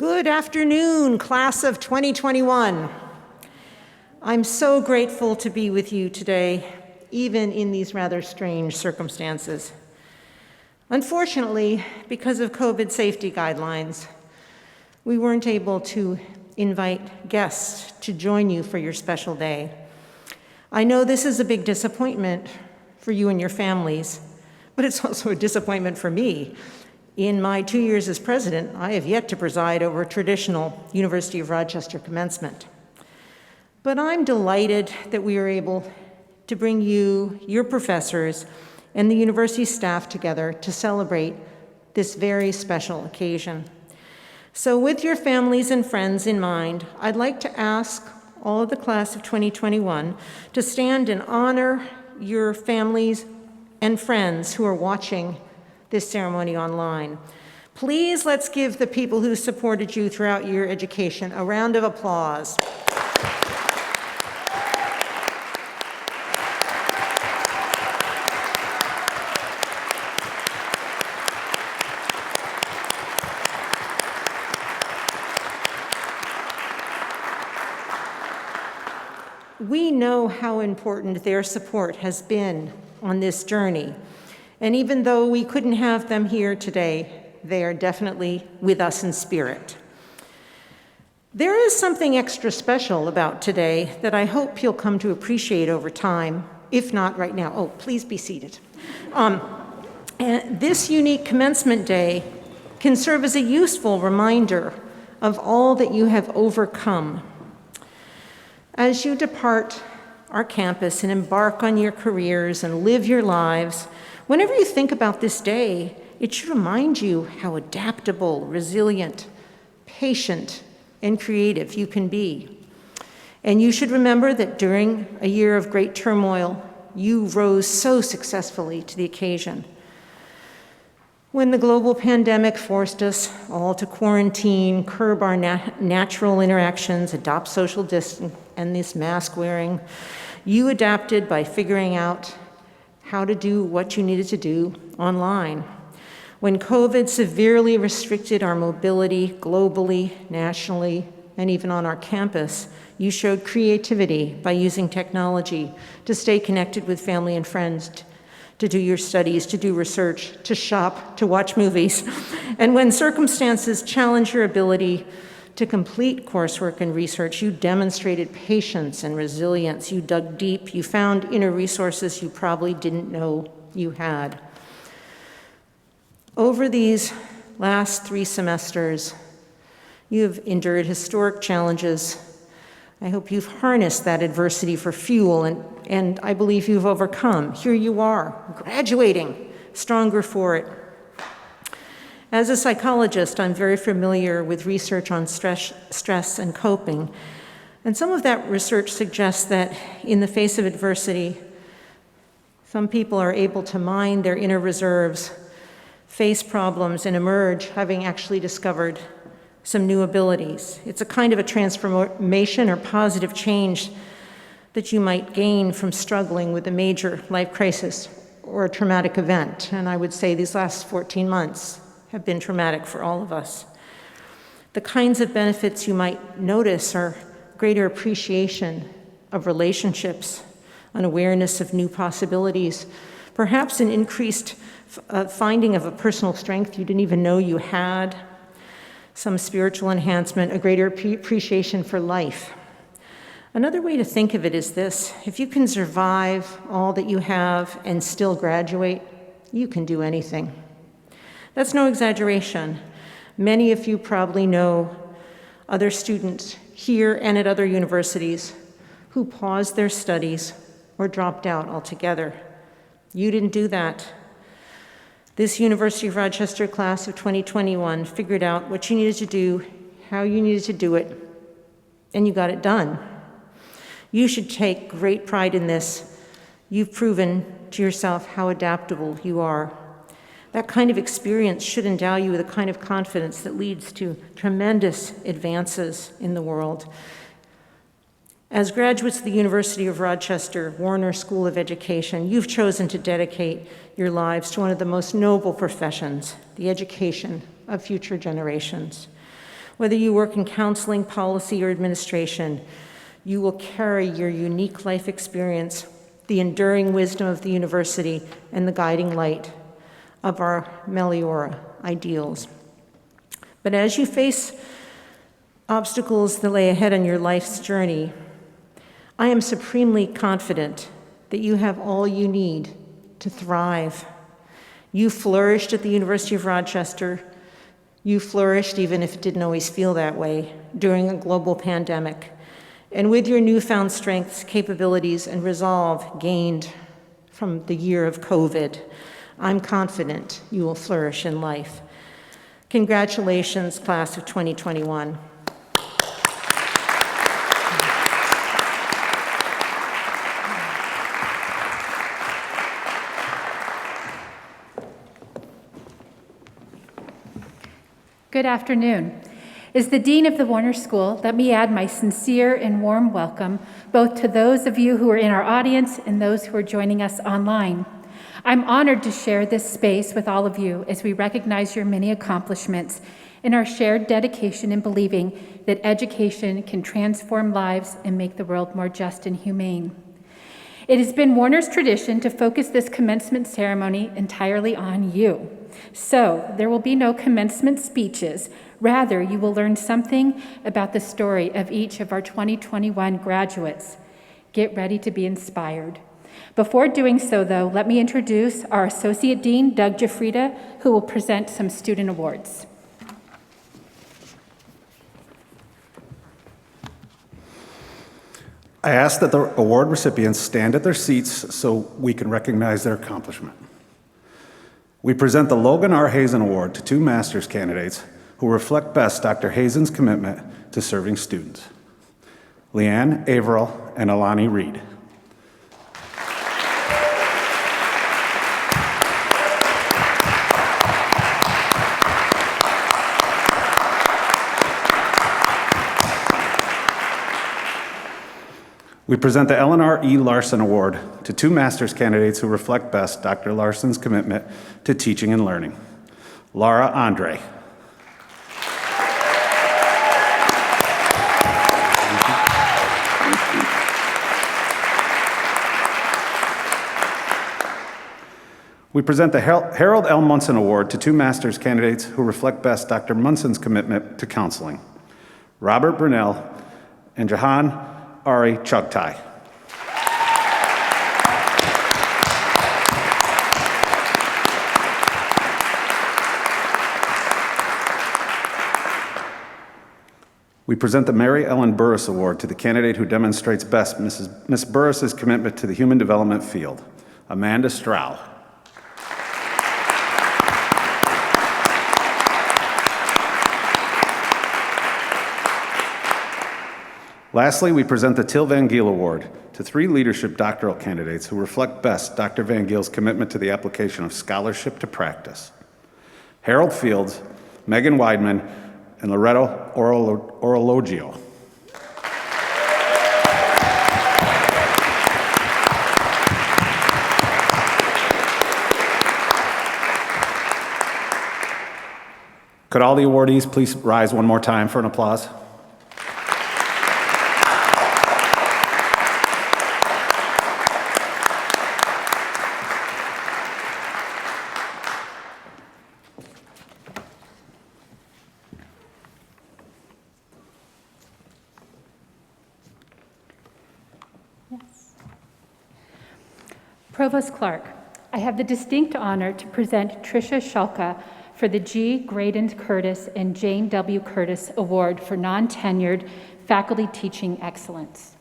Good afternoon, class of 2021. I'm so grateful to be with you today, even in these rather strange circumstances. Unfortunately, because of COVID safety guidelines, we weren't able to invite guests to join you for your special day. I know this is a big disappointment for you and your families, but it's also a disappointment for me. In my 2 years as president, I have yet to preside over a traditional University of Rochester commencement. But I'm delighted that we are able to bring you, your professors, and the university staff together to celebrate this very special occasion. So with your families and friends in mind, I'd like to ask all of the class of 2021 to stand and honor your families and friends who are watching this ceremony online. Please, let's give the people who supported you throughout your education a round of applause. We know how important their support has been on this journey. And even though we couldn't have them here today, they are definitely with us in spirit. There is something extra special about today that I hope you'll come to appreciate over time, if not right now. Oh, please be seated. And this unique commencement day can serve as a useful reminder of all that you have overcome. As you depart our campus and embark on your careers and live your lives, whenever you think about this day, it should remind you how adaptable, resilient, patient, and creative you can be. And you should remember that during a year of great turmoil, you rose so successfully to the occasion. When the global pandemic forced us all to quarantine, curb our natural interactions, adopt social distance, and this mask wearing, you adapted by figuring out how to do what you needed to do online. When COVID severely restricted our mobility globally, nationally, and even on our campus, you showed creativity by using technology to stay connected with family and friends, to do your studies, to do research, to shop, to watch movies. And when circumstances challenged your ability to complete coursework and research, you demonstrated patience and resilience. You dug deep. You found inner resources you probably didn't know you had. Over these last 3 semesters, you've endured historic challenges. I hope you've harnessed that adversity for fuel, and I believe you've overcome. Here you are, graduating, stronger for it. As a psychologist, I'm very familiar with research on stress and coping. And some of that research suggests that in the face of adversity, some people are able to mine their inner reserves, face problems, and emerge having actually discovered some new abilities. It's a kind of a transformation or positive change that you might gain from struggling with a major life crisis or a traumatic event. And I would say these last 14 months have been traumatic for all of us. The kinds of benefits you might notice are greater appreciation of relationships, an awareness of new possibilities, perhaps an increased finding of a personal strength you didn't even know you had, some spiritual enhancement, a greater appreciation for life. Another way to think of it is this: if you can survive all that you have and still graduate, you can do anything. That's no exaggeration. Many of you probably know other students here and at other universities who paused their studies or dropped out altogether. You didn't do that. This University of Rochester class of 2021 figured out what you needed to do, how you needed to do it, and you got it done. You should take great pride in this. You've proven to yourself how adaptable you are. That kind of experience should endow you with a kind of confidence that leads to tremendous advances in the world. As graduates of the University of Rochester Warner School of Education, you've chosen to dedicate your lives to one of the most noble professions, the education of future generations. Whether you work in counseling, policy, or administration, you will carry your unique life experience, the enduring wisdom of the university, and the guiding light of our Meliora ideals. But as you face obstacles that lay ahead on your life's journey, I am supremely confident that you have all you need to thrive. You flourished at the University of Rochester. You flourished, even if it didn't always feel that way, during a global pandemic. And with your newfound strengths, capabilities, and resolve gained from the year of COVID, I'm confident you will flourish in life. Congratulations, class of 2021. Good afternoon. As the Dean of the Warner School, let me add my sincere and warm welcome both to those of you who are in our audience and those who are joining us online. I'm honored to share this space with all of you as we recognize your many accomplishments and our shared dedication in believing that education can transform lives and make the world more just and humane. It has been Warner's tradition to focus this commencement ceremony entirely on you. So there will be no commencement speeches. Rather, you will learn something about the story of each of our 2021 graduates. Get ready to be inspired. Before doing so, though, let me introduce our Associate Dean, Doug Jafrida, who will present some student awards. I ask that the award recipients stand at their seats so we can recognize their accomplishment. We present the Logan R. Hazen Award to two master's candidates who reflect best Dr. Hazen's commitment to serving students, Leanne Averill and Alani Reed. We present the Eleanor E. Larson Award to two master's candidates who reflect best Dr. Larson's commitment to teaching and learning, Laura Andre. We present the Harold L. Munson Award to two master's candidates who reflect best Dr. Munson's commitment to counseling, Robert Brunel and Jahan Ari Chugtai. We present the Mary Ellen Burris Award to the candidate who demonstrates best Ms. Burris's commitment to the human development field, Amanda Strow. Lastly, we present the Till Van Giel Award to three leadership doctoral candidates who reflect best Dr. Van Giel's commitment to the application of scholarship to practice, Harold Fields, Megan Weidman, and Loretto Orologio. Could all the awardees please rise one more time for an applause? Provost Clark, I have the distinct honor to present Tricia Shulka for the G. Graydon Curtis and Jane W. Curtis Award for Non-Tenured Faculty Teaching Excellence.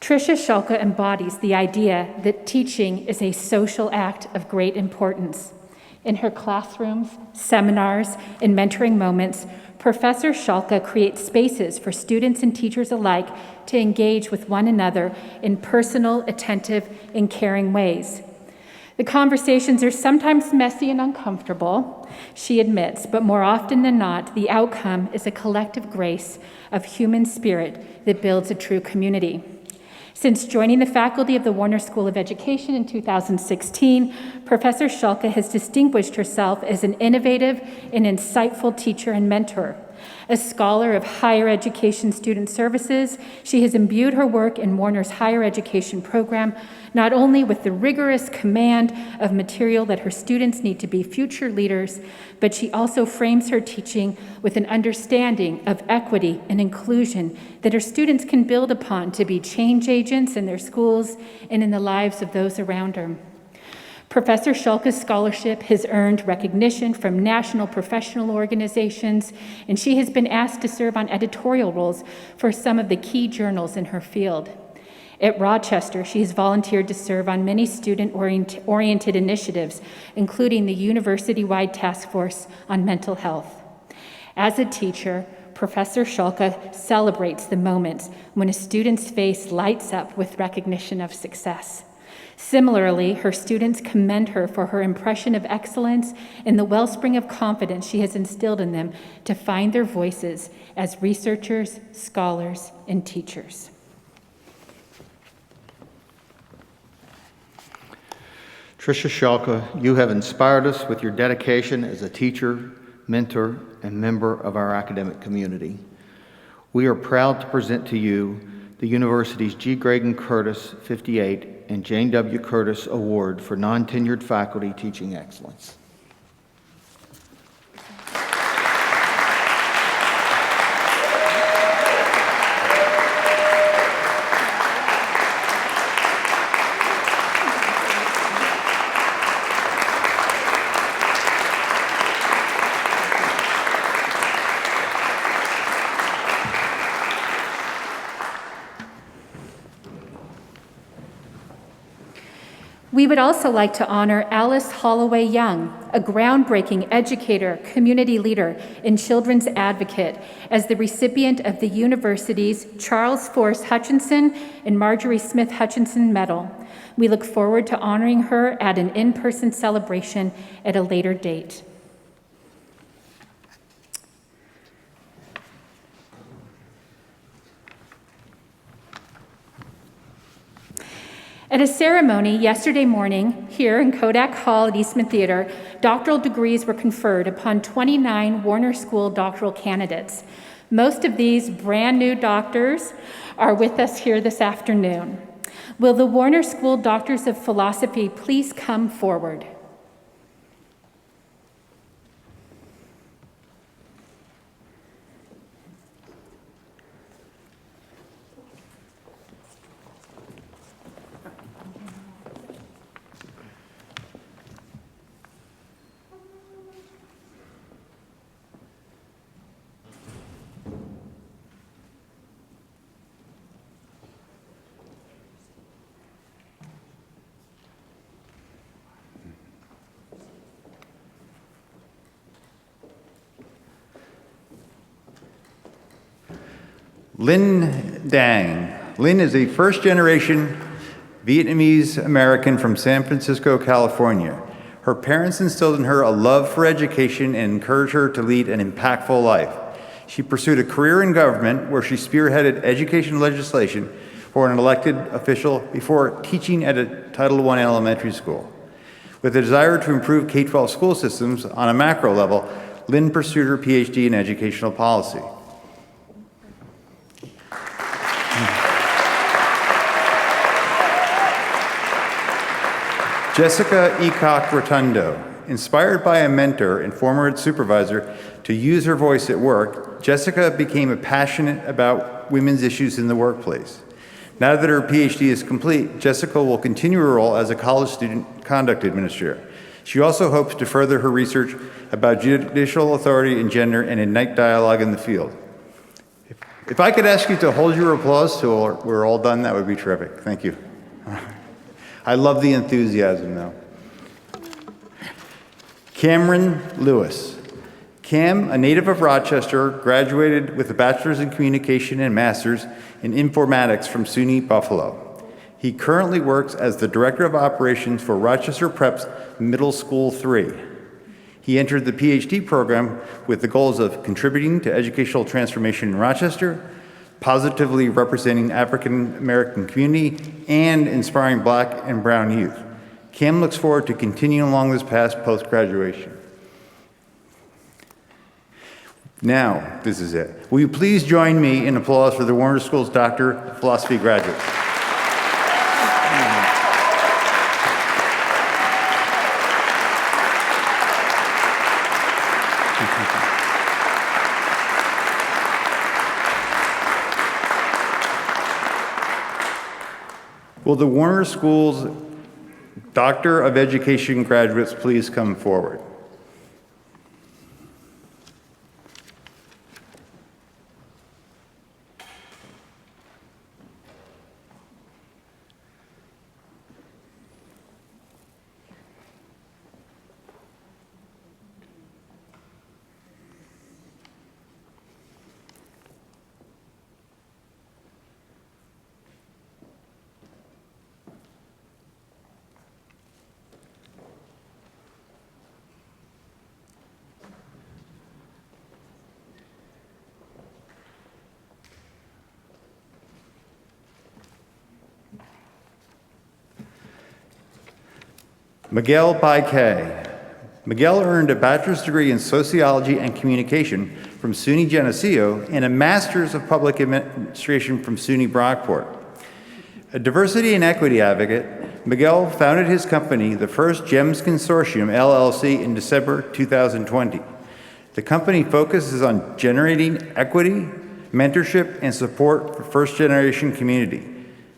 Tricia Shulka embodies the idea that teaching is a social act of great importance. In her classrooms, seminars, and mentoring moments, Professor Shulka creates spaces for students and teachers alike to engage with one another in personal, attentive, and caring ways. The conversations are sometimes messy and uncomfortable, she admits, but more often than not, the outcome is a collective grace of human spirit that builds a true community. Since joining the faculty of the Warner School of Education in 2016, Professor Schulke has distinguished herself as an innovative and insightful teacher and mentor. A scholar of higher education student services, she has imbued her work in Warner's higher education program not only with the rigorous command of material that her students need to be future leaders, but she also frames her teaching with an understanding of equity and inclusion that her students can build upon to be change agents in their schools and in the lives of those around her. Professor Schulke's scholarship has earned recognition from national professional organizations, and she has been asked to serve on editorial roles for some of the key journals in her field. At Rochester, she has volunteered to serve on many student-oriented initiatives, including the university-wide task force on mental health. As a teacher, Professor Schulke celebrates the moments when a student's face lights up with recognition of success. Similarly, her students commend her for her impression of excellence and the wellspring of confidence she has instilled in them to find their voices as researchers, scholars, and teachers. Tricia Schulke, you have inspired us with your dedication as a teacher, mentor, and member of our academic community. We are proud to present to you the university's G. Graydon Curtis 58 and Jane W. Curtis Award for non-tenured faculty teaching excellence. We would also like to honor Alice Holloway Young, a groundbreaking educator, community leader, and children's advocate, as the recipient of the university's Charles Force Hutchinson and Marjorie Smith Hutchinson Medal. We look forward to honoring her at an in-person celebration at a later date. At a ceremony yesterday morning here in Kodak Hall at Eastman Theater, doctoral degrees were conferred upon 29 Warner School doctoral candidates. Most of these brand new doctors are with us here this afternoon. Will the Warner School Doctors of Philosophy please come forward? Linh Dang. Linh is a first-generation Vietnamese American from San Francisco, California. Her parents instilled in her a love for education and encouraged her to lead an impactful life. She pursued a career in government where she spearheaded education legislation for an elected official before teaching at a Title I elementary school. With a desire to improve K-12 school systems on a macro level, Linh pursued her PhD in educational policy. Jessica Eacock Rotundo. Inspired by a mentor and former supervisor to use her voice at work, Jessica became passionate about women's issues in the workplace. Now that her PhD is complete, Jessica will continue her role as a college student conduct administrator. She also hopes to further her research about judicial authority and gender and ignite dialogue in the field. If I could ask you to hold your applause till we're all done, that would be terrific. Thank you. I love the enthusiasm, though. Cameron Lewis. Cam, a native of Rochester, graduated with a bachelor's in communication and master's in informatics from SUNY Buffalo. He currently works as the director of operations for Rochester Prep's Middle School 3. He entered the PhD program with the goals of contributing to educational transformation in Rochester, positively representing African American community, and inspiring Black and brown youth. Kim looks forward to continuing along this path post-graduation. Now, this is it. Will you please join me in applause for the Warner School's Doctor of Philosophy graduates? Will the Warner School's Doctor of Education graduates please come forward? Miguel Baike. Miguel earned a bachelor's degree in sociology and communication from SUNY Geneseo and a master's of public administration from SUNY Brockport. A diversity and equity advocate, Miguel founded his company, the First GEMS Consortium, LLC, in December 2020. The company focuses on generating equity, mentorship, and support for first-generation community.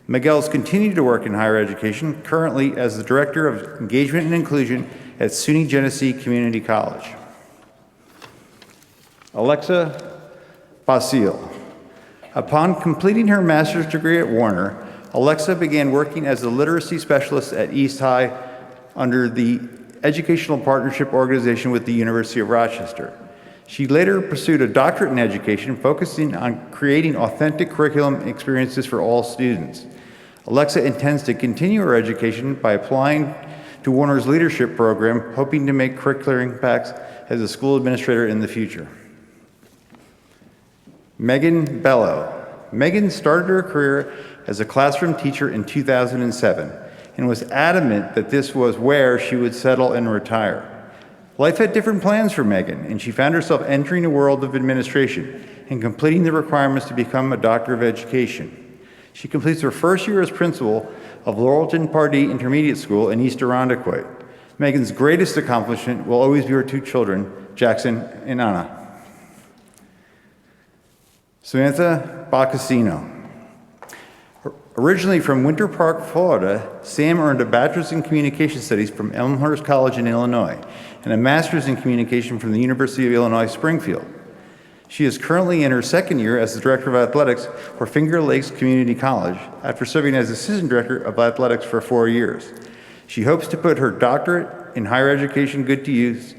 Miguel's continued to work in higher education, currently as the Director of Engagement and Inclusion at SUNY Geneseo Community College. Alexa Basile. Upon completing her master's degree at Warner, Alexa began working as a literacy specialist at East High under the Educational Partnership Organization with the University of Rochester. She later pursued a doctorate in education, focusing on creating authentic curriculum experiences for all students. Alexa intends to continue her education by applying to Warner's leadership program, hoping to make curricular impacts as a school administrator in the future. Megan Bello. Megan started her career as a classroom teacher in 2007 and was adamant that this was where she would settle and retire. Life had different plans for Megan, and she found herself entering a world of administration and completing the requirements to become a doctor of education. She completes her first year as principal of Laurelton Pardee Intermediate School in East Irondequoit. Megan's greatest accomplishment will always be her two children, Jackson and Anna. Samantha Boccacino. Originally from Winter Park, Florida, Sam earned a bachelor's in communication studies from Elmhurst College in Illinois and a master's in communication from the University of Illinois Springfield. She is currently in her second year as the Director of Athletics for Finger Lakes Community College after serving as Assistant Director of Athletics for 4 years. She hopes to put her doctorate in higher education good to use,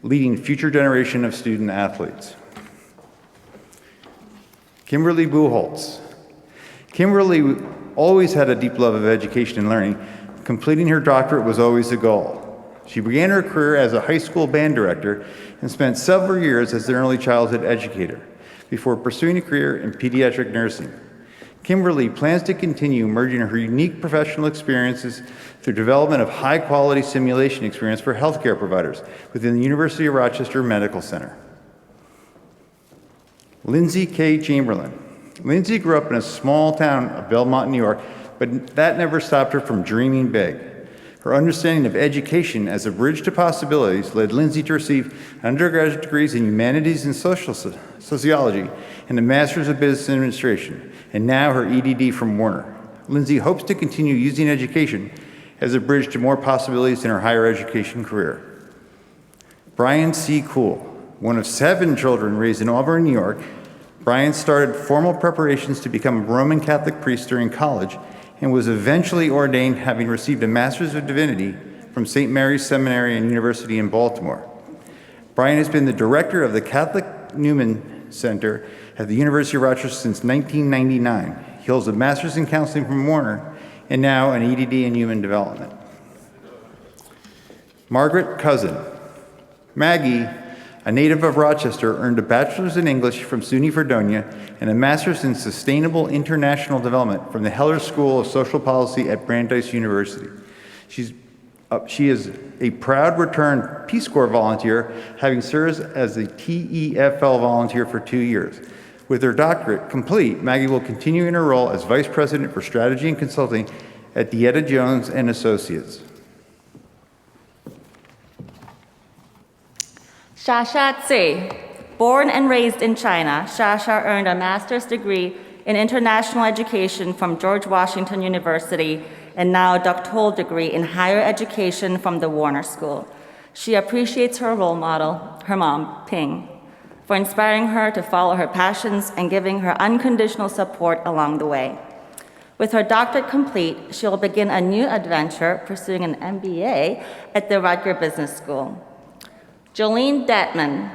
leading future generation of student athletes. Kimberly Buchholz. Kimberly always had a deep love of education and learning. Completing her doctorate was always the goal. She began her career as a high school band director and spent several years as an early childhood educator before pursuing a career in pediatric nursing. Kimberly plans to continue merging her unique professional experiences through development of high-quality simulation experience for healthcare providers within the University of Rochester Medical Center. Lindsay K. Chamberlain. Lindsay grew up in a small town of Belmont, New York, but that never stopped her from dreaming big. Her understanding of education as a bridge to possibilities led Lindsay to receive undergraduate degrees in humanities and sociology and a master's of business administration, and now her EDD from Warner. Lindsay hopes to continue using education as a bridge to more possibilities in her higher education career. Brian C. Kuhl, one of 7 children raised in Auburn, New York, Brian started formal preparations to become a Roman Catholic priest during college and was eventually ordained, having received a Master's of Divinity from St. Mary's Seminary and University in Baltimore. Brian has been the director of the Catholic Newman Center at the University of Rochester since 1999. He holds a Master's in Counseling from Warner and now an EDD in Human Development. Margaret Cousin. Maggie, a native of Rochester, earned a bachelor's in English from SUNY Fredonia and a master's in sustainable international development from the Heller School of Social Policy at Brandeis University. She is a proud returned Peace Corps volunteer, having served as a TEFL volunteer for 2 years. With her doctorate complete, Maggie will continue in her role as Vice President for Strategy and Consulting at Dieta Jones and Associates. Shasha Tse. Born and raised in China, Shasha earned a master's degree in international education from George Washington University and now a doctoral degree in higher education from the Warner School. She appreciates her role model, her mom, Ping, for inspiring her to follow her passions and giving her unconditional support along the way. With her doctorate complete, she will begin a new adventure pursuing an MBA at the Rutgers Business School. Jolene Detman.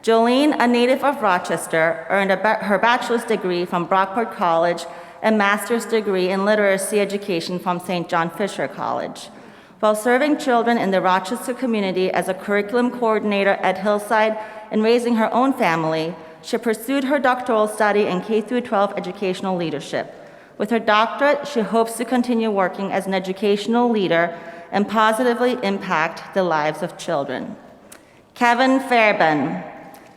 Jolene, a native of Rochester, earned her bachelor's degree from Brockport College and master's degree in literacy education from St. John Fisher College. While serving children in the Rochester community as a curriculum coordinator at Hillside and raising her own family, she pursued her doctoral study in K-12 educational leadership. With her doctorate, she hopes to continue working as an educational leader and positively impact the lives of children. Kevin Fairbairn.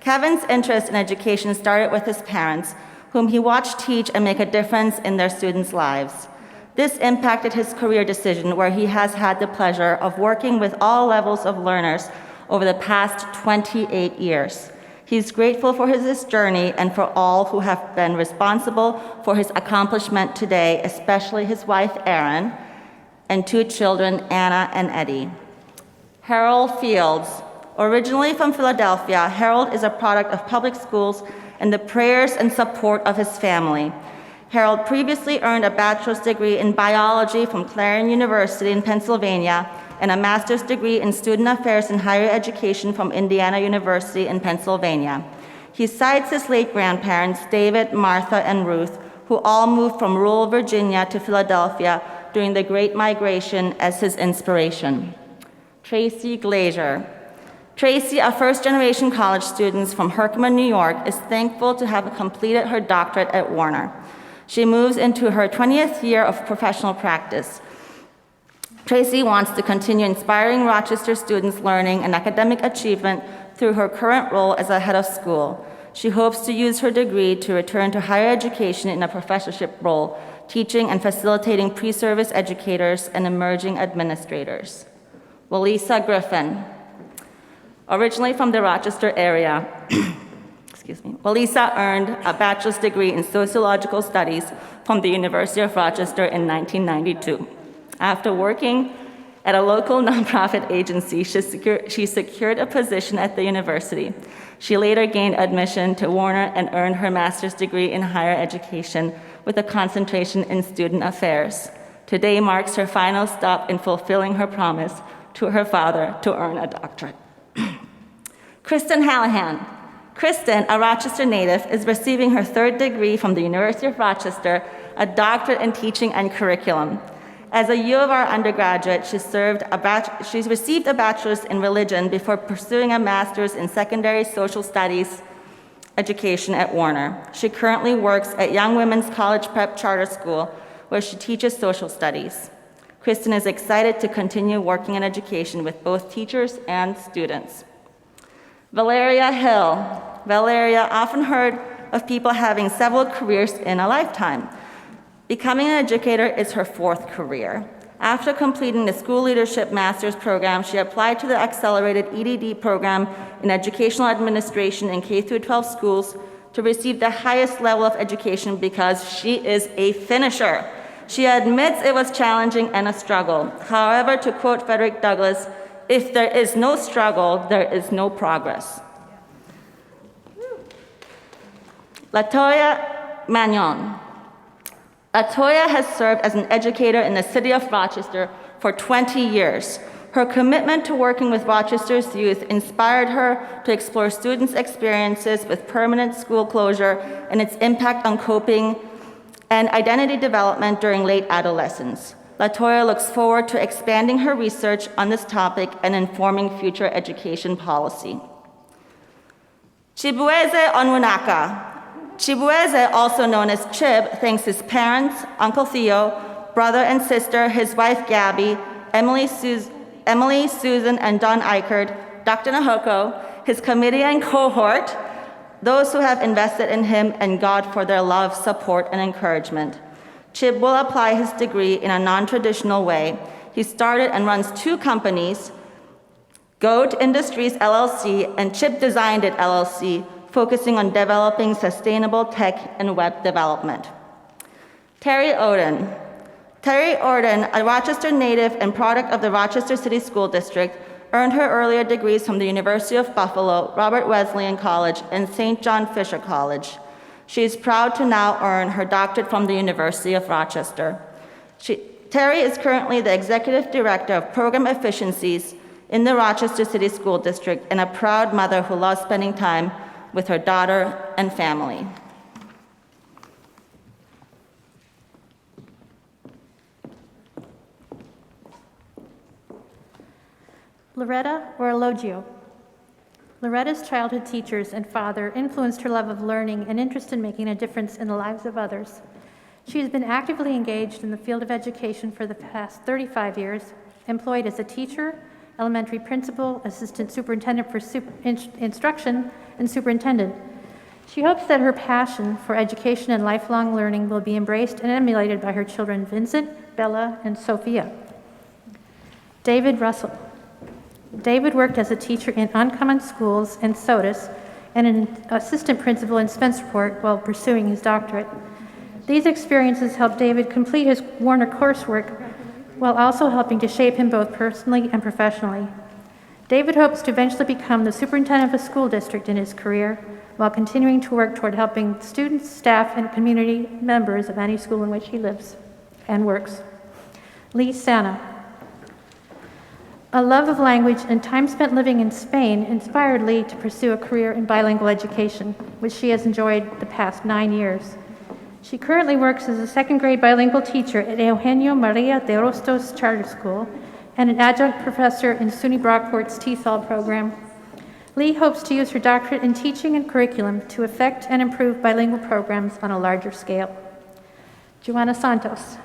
Kevin's interest in education started with his parents, whom he watched teach and make a difference in their students' lives. This impacted his career decision, where he has had the pleasure of working with all levels of learners over the past 28 years. He's grateful for his journey and for all who have been responsible for his accomplishment today, especially his wife, Erin, and 2 children, Anna and Eddie. Harold Fields. Originally from Philadelphia, Harold is a product of public schools and the prayers and support of his family. Harold previously earned a bachelor's degree in biology from Clarion University in Pennsylvania and a master's degree in student affairs and higher education from Indiana University in Pennsylvania. He cites his late grandparents, David, Martha, and Ruth, who all moved from rural Virginia to Philadelphia during the Great Migration, as his inspiration. Tracy Glazier. Tracy, a first-generation college student from Herkimer, New York, is thankful to have completed her doctorate at Warner. She moves into her 20th year of professional practice. Tracy wants to continue inspiring Rochester students' learning and academic achievement through her current role as a head of school. She hopes to use her degree to return to higher education in a professorship role, teaching and facilitating pre-service educators and emerging administrators. Walisa Griffin. Originally from the Rochester area, Walisa earned a bachelor's degree in sociological studies from the University of Rochester in 1992. After working at a local nonprofit agency, she secured a position at the university. She later gained admission to Warner and earned her master's degree in higher education with a concentration in student affairs. Today marks her final stop in fulfilling her promise to her father to earn a doctorate. Kristen Hallahan. Kristen, a Rochester native, is receiving her 3rd degree from the University of Rochester, a doctorate in teaching and curriculum. As a U of R undergraduate, she received a bachelor's in religion before pursuing a master's in secondary social studies education at Warner. She currently works at Young Women's College Prep Charter School, where she teaches social studies. Kristen is excited to continue working in education with both teachers and students. Valeria Hill. Valeria, often heard of people having several careers in a lifetime. Becoming an educator is her 4th career. After completing the school leadership master's program, she applied to the accelerated EDD program in educational administration in K-12 schools to receive the highest level of education because she is a finisher. She admits it was challenging and a struggle. However, to quote Frederick Douglass, "If there is no struggle, there is no progress." Latoya Magnon. Latoya has served as an educator in the city of Rochester for 20 years. Her commitment to working with Rochester's youth inspired her to explore students' experiences with permanent school closure and its impact on coping and identity development during late adolescence. Latoya looks forward to expanding her research on this topic and informing future education policy. Chibueze Onwunaka. Chibueze, also known as Chib, thanks his parents, Uncle Theo, brother and sister, his wife Gabby, Emily, Susan, and Don Eichert, Dr. Nahoko, his committee and cohort, those who have invested in him, and God for their love, support, and encouragement. Chib will apply his degree in a non-traditional way. He started and runs 2 companies, Goat Industries LLC and Chib Designed It LLC, focusing on developing sustainable tech and web development. Terry Oden. Terry Oden, a Rochester native and product of the Rochester City School District, earned her earlier degrees from the University of Buffalo, Robert Wesleyan College, and St. John Fisher College. She is proud to now earn her doctorate from the University of Rochester. Terry is currently the Executive Director of Program Efficiencies in the Rochester City School District and a proud mother who loves spending time with her daughter and family. Loretta Orologio. Loretta's childhood teachers and father influenced her love of learning and interest in making a difference in the lives of others. She has been actively engaged in the field of education for the past 35 years, employed as a teacher, elementary principal, assistant superintendent for instruction, and superintendent. She hopes that her passion for education and lifelong learning will be embraced and emulated by her children Vincent, Bella, and Sophia. David Russell. David worked as a teacher in Uncommon Schools and SOTUS and an assistant principal in Spencerport while pursuing his doctorate. These experiences helped David complete his Warner coursework while also helping to shape him both personally and professionally. David hopes to eventually become the superintendent of a school district in his career while continuing to work toward helping students, staff, and community members of any school in which he lives and works. Lee Sana. A love of language and time spent living in Spain inspired Lee to pursue a career in bilingual education, which she has enjoyed the past 9 years. She currently works as a second-grade bilingual teacher at Eugenio Maria de Rostos Charter School and an adjunct professor in SUNY Brockport's TESOL program. Lee hopes to use her doctorate in teaching and curriculum to affect and improve bilingual programs on a larger scale. Joanna Santos.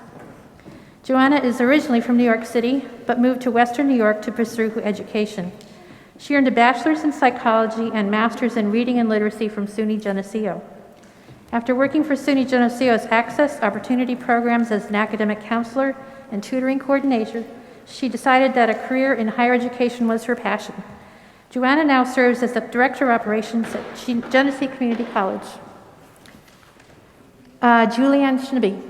Joanna is originally from New York City, but moved to Western New York to pursue her education. She earned a bachelor's in psychology and master's in reading and literacy from SUNY Geneseo. After working for SUNY Geneseo's Access Opportunity programs as an academic counselor and tutoring coordinator, she decided that a career in higher education was her passion. Joanna now serves as the Director of Operations at Genesee Community College. Julianne Schnibbe.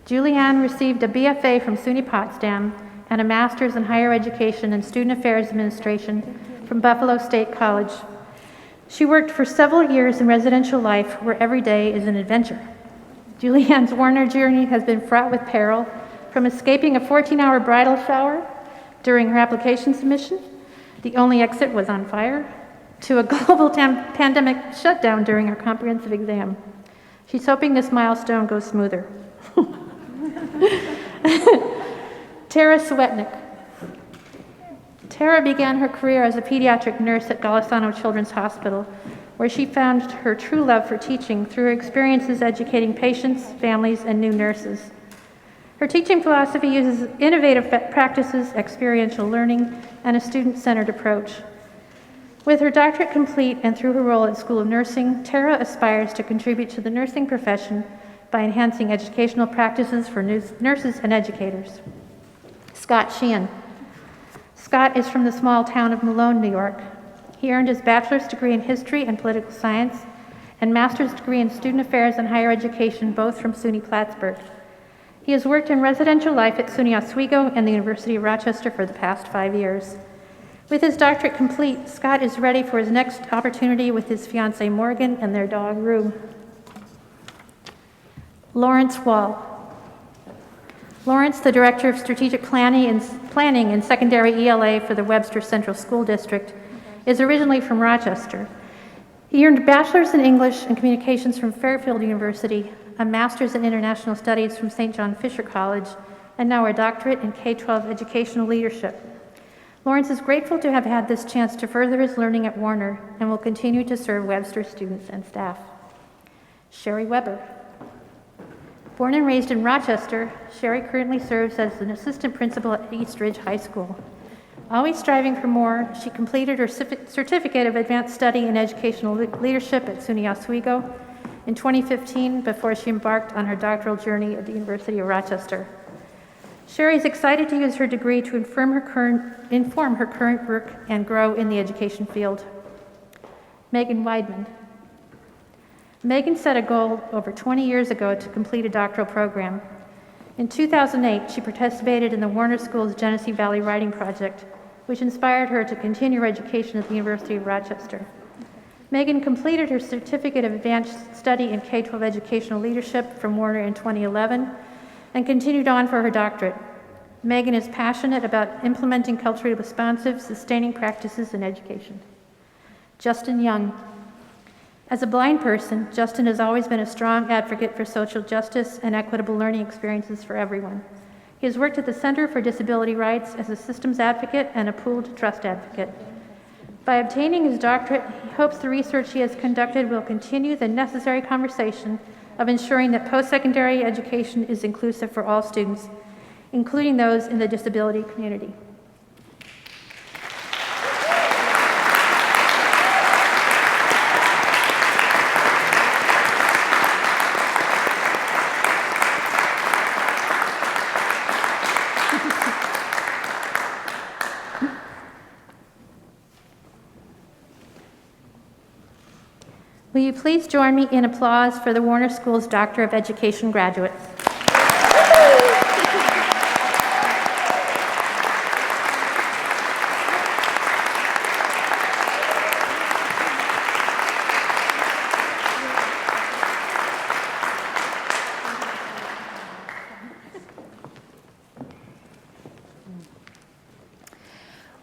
Julianne received a BFA from SUNY Potsdam and a Master's in Higher Education and Student Affairs Administration from Buffalo State College. She worked for several years in residential life where every day is an adventure. Julianne's Warner journey has been fraught with peril, from escaping a 14-hour bridal shower during her application submission, the only exit was on fire, to a global pandemic shutdown during her comprehensive exam. She's hoping this milestone goes smoother. Tara Swetnick. Tara began her career as a pediatric nurse at Golisano Children's Hospital, where she found her true love for teaching through her experiences educating patients, families, and new nurses. Her teaching philosophy uses innovative practices, experiential learning, and a student-centered approach. With her doctorate complete and through her role at School of Nursing, Tara aspires to contribute to the nursing profession by enhancing educational practices for nurses and educators. Scott Sheehan. Scott is from the small town of Malone, New York. He earned his bachelor's degree in history and political science and master's degree in student affairs and higher education, both from SUNY Plattsburgh. He has worked in residential life at SUNY Oswego and the University of Rochester for the past 5 years. With his doctorate complete, Scott is ready for his next opportunity with his fiancée Morgan and their dog Rue. Lawrence Wall. Lawrence, the Director of Strategic Planning and Secondary ELA for the Webster Central School District, is originally from Rochester. He earned a bachelor's in English and Communications from Fairfield University, a master's in International Studies from St. John Fisher College, and now a doctorate in K-12 educational leadership. Lawrence is grateful to have had this chance to further his learning at Warner and will continue to serve Webster students and staff. Sherry Weber. Born and raised in Rochester, Sherry currently serves as an assistant principal at East Ridge High School. Always striving for more, she completed her certificate of advanced study in educational leadership at SUNY Oswego in 2015 before she embarked on her doctoral journey at the University of Rochester. Sherry is excited to use her degree to inform her current work and grow in the education field. Megan Weidman. Megan set a goal over 20 years ago to complete a doctoral program. In 2008, she participated in the Warner School's Genesee Valley Writing Project, which inspired her to continue her education at the University of Rochester. Megan completed her Certificate of Advanced Study in K-12 Educational Leadership from Warner in 2011 and continued on for her doctorate. Megan is passionate about implementing culturally responsive, sustaining practices in education. Justin Young. As a blind person, Justin has always been a strong advocate for social justice and equitable learning experiences for everyone. He has worked at the Center for Disability Rights as a systems advocate and a pooled trust advocate. By obtaining his doctorate, he hopes the research he has conducted will continue the necessary conversation of ensuring that post-secondary education is inclusive for all students, including those in the disability community. Will you please join me in applause for the Warner School's Doctor of Education graduates?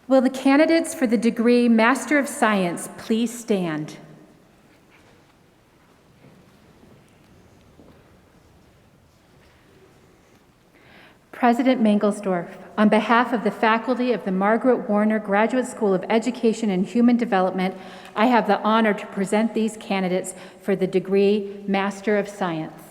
Will the candidates for the degree Master of Science please stand? President Mangelsdorf, on behalf of the faculty of the Margaret Warner Graduate School of Education and Human Development, I have the honor to present these candidates for the degree Master of Science.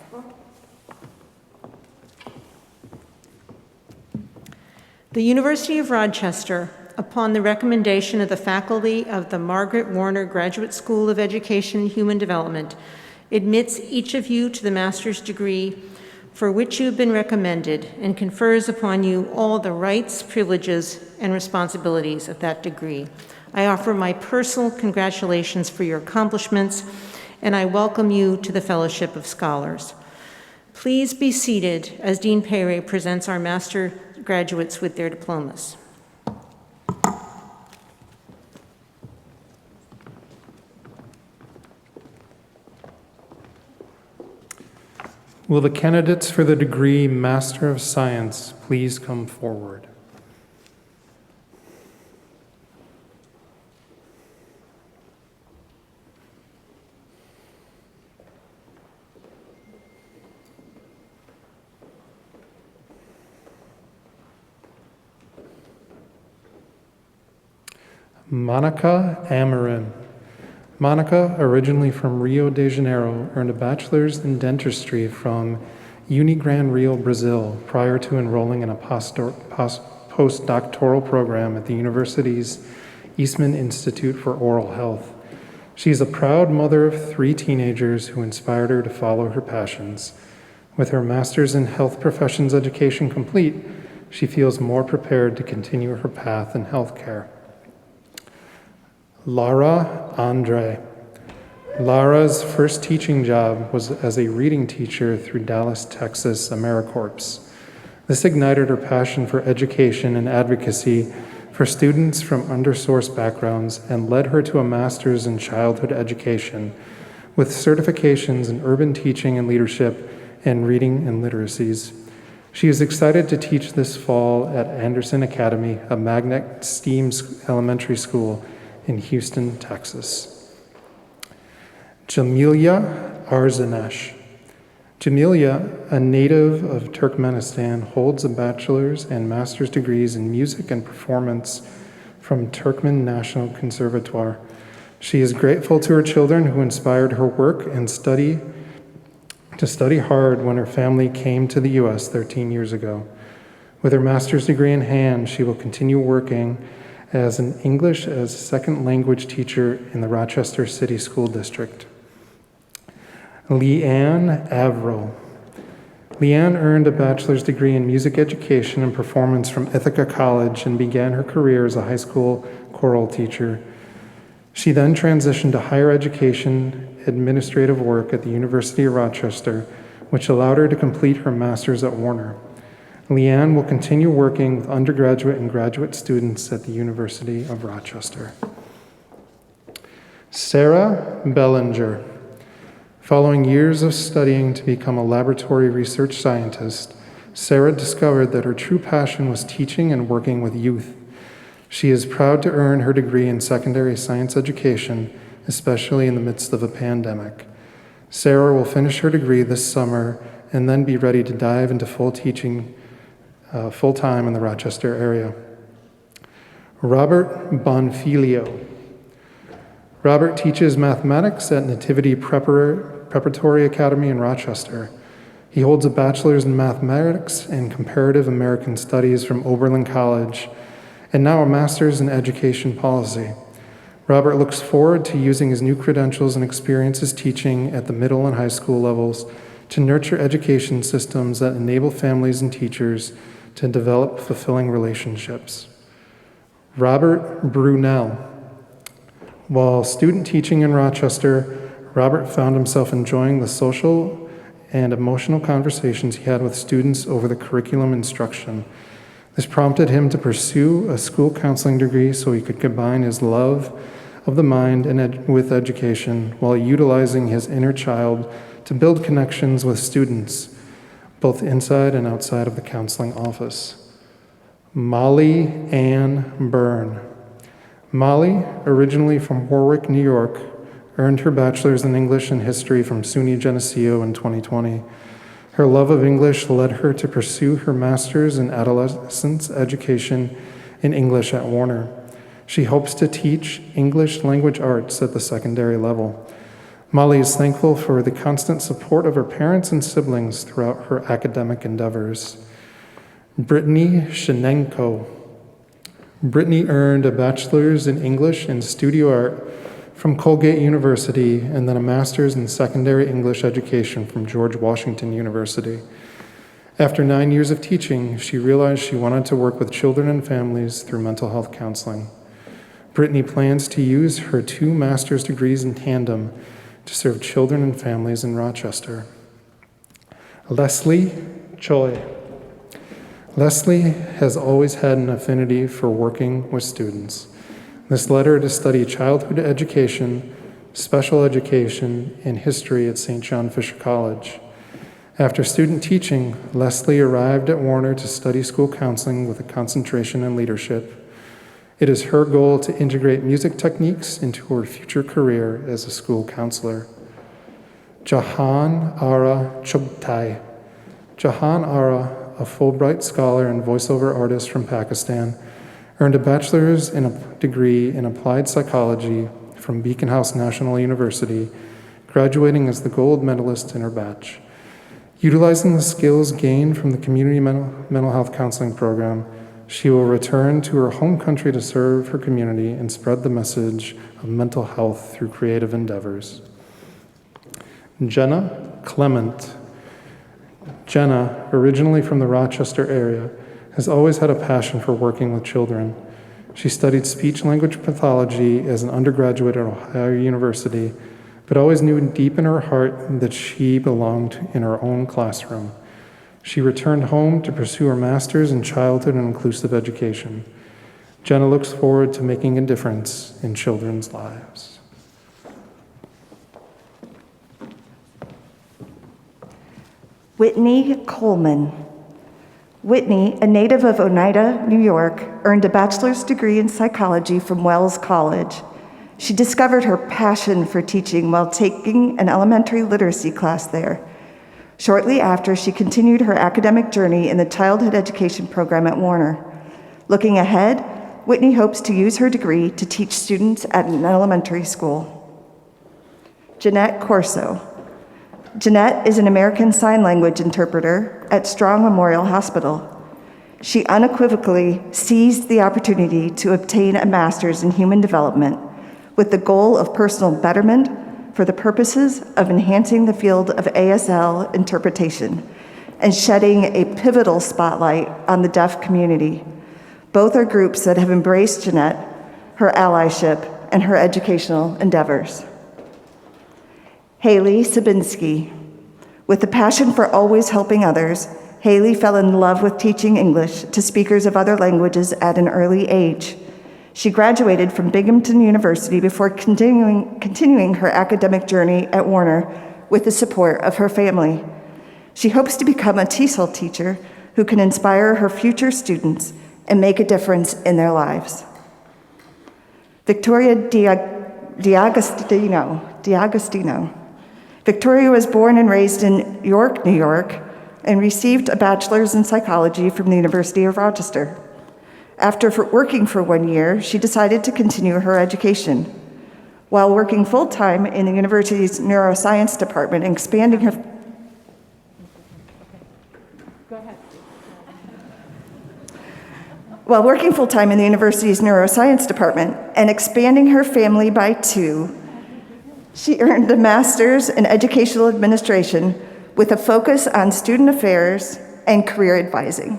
The University of Rochester, upon the recommendation of the faculty of the Margaret Warner Graduate School of Education and Human Development, admits each of you to the master's degree for which you have been recommended and confers upon you all the rights, privileges, and responsibilities of that degree. I offer my personal congratulations for your accomplishments, and I welcome you to the Fellowship of Scholars. Please be seated as Dean Pere presents our master graduates with their diplomas. Will the candidates for the degree Master of Science please come forward? Monica Amarin. Monica, originally from Rio de Janeiro, earned a bachelor's in dentistry from Unigran Rio, Brazil, prior to enrolling in a postdoctoral program at the university's Eastman Institute for Oral Health. She is a proud mother of 3 teenagers who inspired her to follow her passions. With her master's in health professions education complete, she feels more prepared to continue her path in healthcare. Lara Andre. Lara's first teaching job was as a reading teacher through Dallas, Texas AmeriCorps. This ignited her passion for education and advocacy for students from undersourced backgrounds and led her to a master's in childhood education with certifications in urban teaching and leadership and reading and literacies. She is excited to teach this fall at Anderson Academy, a magnet STEAM elementary school in Houston, Texas. Jamilia Arzanesh. Jamilia, a native of Turkmenistan, holds a bachelor's and master's degrees in music and performance from Turkmen National Conservatoire. She is grateful to her children who inspired her work and to study hard when her family came to the U.S. 13 years ago. With her master's degree in hand, she will continue working as an English as second language teacher in the Rochester City School District. Leanne Averill. Leanne earned a bachelor's degree in music education and performance from Ithaca College and began her career as a high school choral teacher. She then transitioned to higher education administrative work at the University of Rochester, which allowed her to complete her master's at Warner. Leanne will continue working with undergraduate and graduate students at the University of Rochester. Sarah Bellinger. Following years of studying to become a laboratory research scientist, Sarah discovered that her true passion was teaching and working with youth. She is proud to earn her degree in secondary science education, especially in the midst of a pandemic. Sarah will finish her degree this summer and then be ready to dive into full teaching full-time in the Rochester area. Robert Bonfilio. Robert teaches mathematics at Nativity Preparatory Academy in Rochester. He holds a bachelor's in mathematics and comparative American studies from Oberlin College, and now a master's in education policy. Robert looks forward to using his new credentials and experiences teaching at the middle and high school levels to nurture education systems that enable families and teachers to develop fulfilling relationships. Robert Brunel. While student teaching in Rochester, Robert found himself enjoying the social and emotional conversations he had with students over the curriculum instruction. This prompted him to pursue a school counseling degree so he could combine his love of the mind with education while utilizing his inner child to build connections with students, both inside and outside of the counseling office. Molly Ann Byrne. Molly, originally from Warwick, New York, earned her bachelor's in English and history from SUNY Geneseo in 2020. Her love of English led her to pursue her master's in adolescence education in English at Warner. She hopes to teach English language arts at the secondary level. Molly is thankful for the constant support of her parents and siblings throughout her academic endeavors. Brittany Shenenko. Brittany earned a bachelor's in English and studio art from Colgate University and then a master's in secondary English education from George Washington University. After 9 years of teaching, she realized she wanted to work with children and families through mental health counseling. Brittany plans to use her 2 master's degrees in tandem to serve children and families in Rochester. Leslie Choi. Leslie has always had an affinity for working with students. This led her to study childhood education, special education, and history at St. John Fisher College. After student teaching, Leslie arrived at Warner to study school counseling with a concentration in leadership. It is her goal to integrate music techniques into her future career as a school counselor. Jahan Ara Chugtai. Jahan Ara, a Fulbright scholar and voiceover artist from Pakistan, earned a bachelor's in a degree in applied psychology from Beacon House National University, graduating as the gold medalist in her batch. Utilizing the skills gained from the community mental health counseling program, she will return to her home country to serve her community and spread the message of mental health through creative endeavors. Jenna Clement. Jenna, originally from the Rochester area, has always had a passion for working with children. She studied speech-language pathology as an undergraduate at Ohio University, but always knew deep in her heart that she belonged in her own classroom. She returned home to pursue her master's in childhood and inclusive education. Jenna looks forward to making a difference in children's lives. Whitney Coleman. Whitney, a native of Oneida, New York, earned a bachelor's degree in psychology from Wells College. She discovered her passion for teaching while taking an elementary literacy class there. Shortly after, she continued her academic journey in the childhood education program at Warner. Looking ahead, Whitney hopes to use her degree to teach students at an elementary school. Jeanette Corso. Jeanette is an American Sign Language interpreter at Strong Memorial Hospital. She unequivocally seized the opportunity to obtain a master's in human development with the goal of personal betterment for the purposes of enhancing the field of ASL interpretation and shedding a pivotal spotlight on the deaf community. Both are groups that have embraced Jeanette, her allyship, and her educational endeavors. Haley Sabinski. With a passion for always helping others, Haley fell in love with teaching English to speakers of other languages at an early age. She graduated from Binghamton University before continuing her academic journey at Warner with the support of her family. She hopes to become a TESOL teacher who can inspire her future students and make a difference in their lives. Victoria D'Agostino. Victoria was born and raised in York, New York, and received a bachelor's in psychology from the University of Rochester. After working for 1 year, she decided to continue her education. While working full-time in the university's neuroscience department and expanding her While working full-time in the university's neuroscience department and expanding her family by 2, she earned a master's in educational administration with a focus on student affairs and career advising.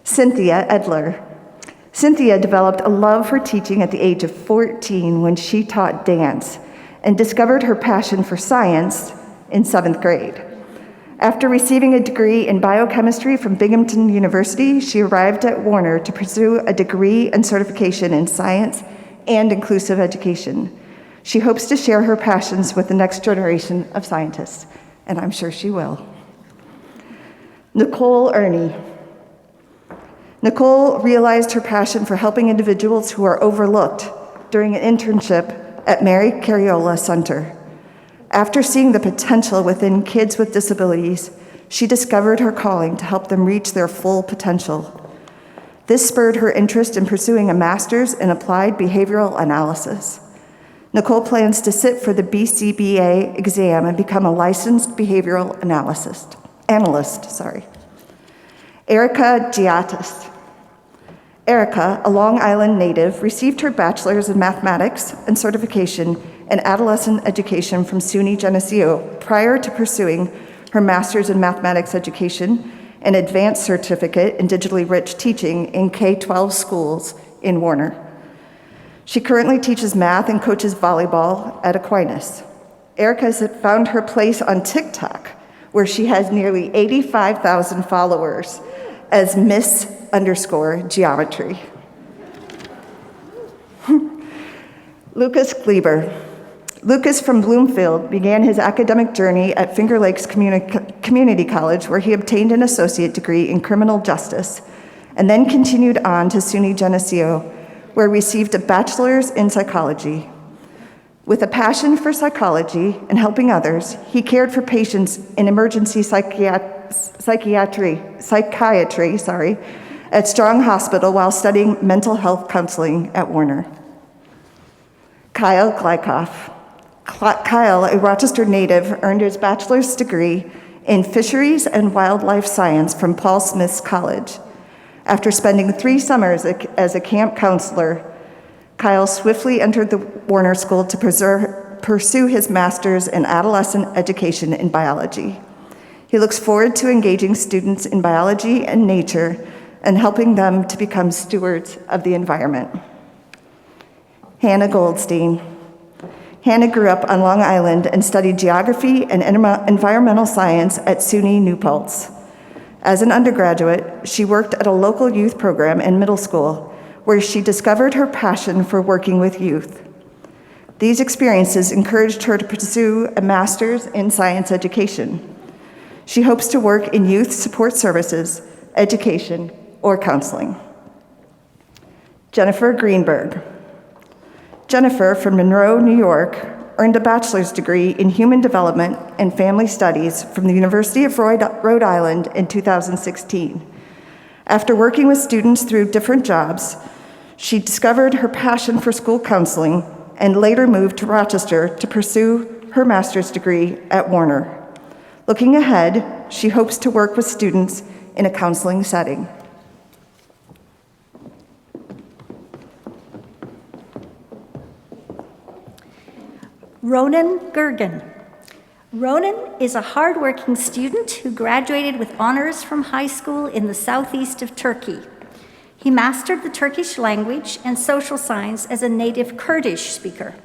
Cynthia Edler. Cynthia developed a love for teaching at the age of 14 when she taught dance and discovered her passion for science in 7th grade. After receiving a degree in biochemistry from Binghamton University, she arrived at Warner to pursue a degree and certification in science and inclusive education. She hopes to share her passions with the next generation of scientists, and I'm sure she will. Nicole Ernie. Nicole realized her passion for helping individuals who are overlooked during an internship at Mary Cariola Center. After seeing the potential within kids with disabilities, she discovered her calling to help them reach their full potential. This spurred her interest in pursuing a master's in applied behavioral analysis. Nicole plans to sit for the BCBA exam and become a licensed behavioral analyst. Erica Giatis. Erica, a Long Island native, received her bachelor's in mathematics and certification in adolescent education from SUNY Geneseo prior to pursuing her master's in mathematics education and advanced certificate in digitally rich teaching in K-12 schools in Warner. She currently teaches math and coaches volleyball at Aquinas. Erica has found her place on TikTok, where she has nearly 85,000 followers as Miss_Geometry. Lucas Kleber. Lucas from Bloomfield began his academic journey at Finger Lakes Community College, where he obtained an associate degree in criminal justice, and then continued on to SUNY Geneseo, where he received a bachelor's in psychology. With a passion for psychology and helping others, he cared for patients in emergency psychiatry at Strong Hospital while studying mental health counseling at Warner. Kyle Glykoff. Kyle, a Rochester native, earned his bachelor's degree in fisheries and wildlife science from Paul Smith's College. After spending 3 summers as a camp counselor, Kyle swiftly entered the Warner School to pursue his master's in adolescent education in biology. He looks forward to engaging students in biology and nature and helping them to become stewards of the environment. Hannah Goldstein. Hannah grew up on Long Island and studied geography and environmental science at SUNY New Paltz. As an undergraduate, she worked at a local youth program in middle school, where she discovered her passion for working with youth. These experiences encouraged her to pursue a master's in science education. She hopes to work in youth support services, education, or counseling. Jennifer Greenberg. Jennifer from Monroe, New York, earned a bachelor's degree in human development and family studies from the University of Rhode Island in 2016. After working with students through different jobs, she discovered her passion for school counseling and later moved to Rochester to pursue her master's degree at Warner. Looking ahead, she hopes to work with students in a counseling setting. Ronan Gergen. Ronan is a hardworking student who graduated with honors from high school in the southeast of Turkey. He mastered the Turkish language and social science as a native Kurdish speaker.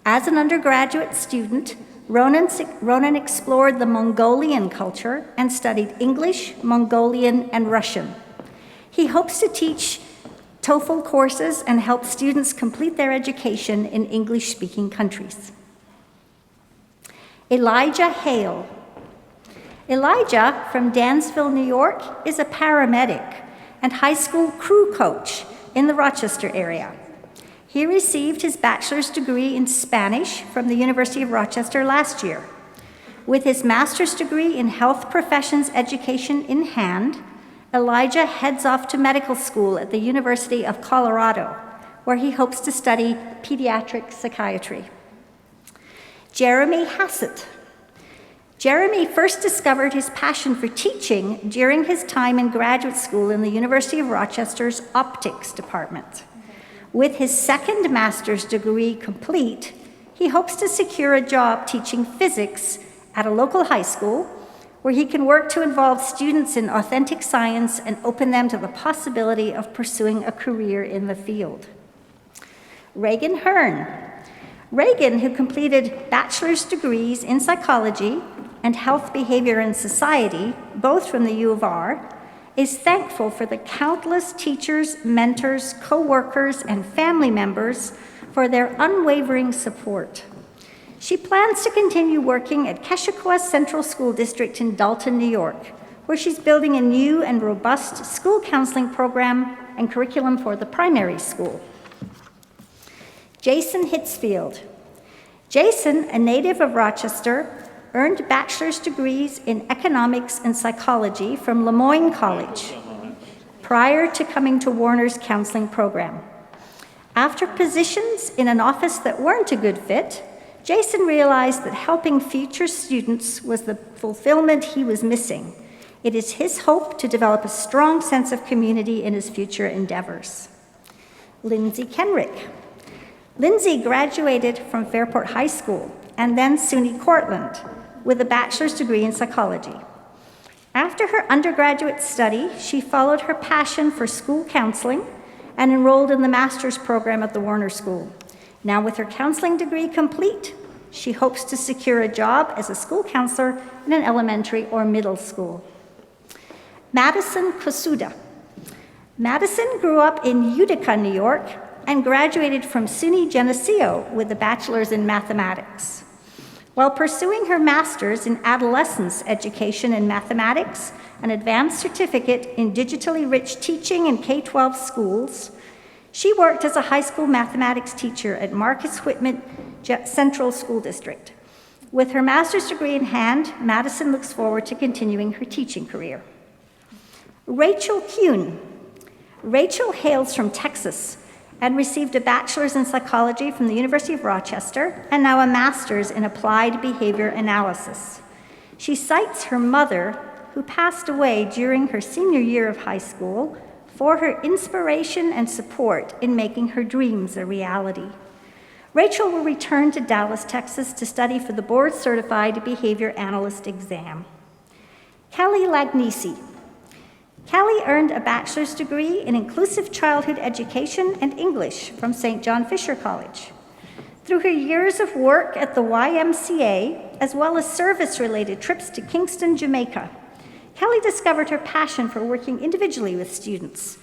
As an undergraduate student, Ronan explored the Mongolian culture and studied English, Mongolian, and Russian. He hopes to teach TOEFL courses and help students complete their education in English-speaking countries. Elijah Hale. Elijah, from Dansville, New York, is a paramedic and high school crew coach in the Rochester area. He received his bachelor's degree in Spanish from the University of Rochester last year. With his master's degree in health professions education in hand, Elijah heads off to medical school at the University of Colorado, where he hopes to study pediatric psychiatry. Jeremy Hassett. Jeremy first discovered his passion for teaching during his time in graduate school in the University of Rochester's optics department. With his second master's degree complete, he hopes to secure a job teaching physics at a local high school where he can work to involve students in authentic science and open them to the possibility of pursuing a career in the field. Reagan Hearn. Reagan, who completed bachelor's degrees in psychology and health, behavior, and society, both from the U of R, is thankful for the countless teachers, mentors, co-workers, and family members for their unwavering support. She plans to continue working at Keshequa Central School District in Dalton, New York, where she's building a new and robust school counseling program and curriculum for the primary school. Jason Hitzfield. Jason, a native of Rochester, earned bachelor's degrees in economics and psychology from Lemoyne College prior to coming to Warner's counseling program. After positions in an office that weren't a good fit, Jason realized that helping future students was the fulfillment he was missing. It is his hope to develop a strong sense of community in his future endeavors. Lindsay Kenrick. Lindsay graduated from Fairport High School and then SUNY Cortland with a bachelor's degree in psychology. After her undergraduate study, she followed her passion for school counseling and enrolled in the master's program at the Warner School. Now with her counseling degree complete, she hopes to secure a job as a school counselor in an elementary or middle school. Madison Kosuda. Madison grew up in Utica, New York, and graduated from SUNY Geneseo with a bachelor's in mathematics. While pursuing her master's in adolescence education in mathematics, an advanced certificate in digitally rich teaching in K-12 schools, she worked as a high school mathematics teacher at Marcus Whitman Central School District. With her master's degree in hand, Madison looks forward to continuing her teaching career. Rachel Kuhn. Rachel hails from Texas and received a bachelor's in psychology from the University of Rochester and now a master's in applied behavior analysis. She cites her mother, who passed away during her senior year of high school, for her inspiration and support in making her dreams a reality. Rachel will return to Dallas, Texas to study for the board-certified behavior analyst exam. Kelly Lagnisi. Kelly earned a bachelor's degree in inclusive childhood education and English from St. John Fisher College. Through her years of work at the YMCA, as well as service-related trips to Kingston, Jamaica, Kelly discovered her passion for working individually with students.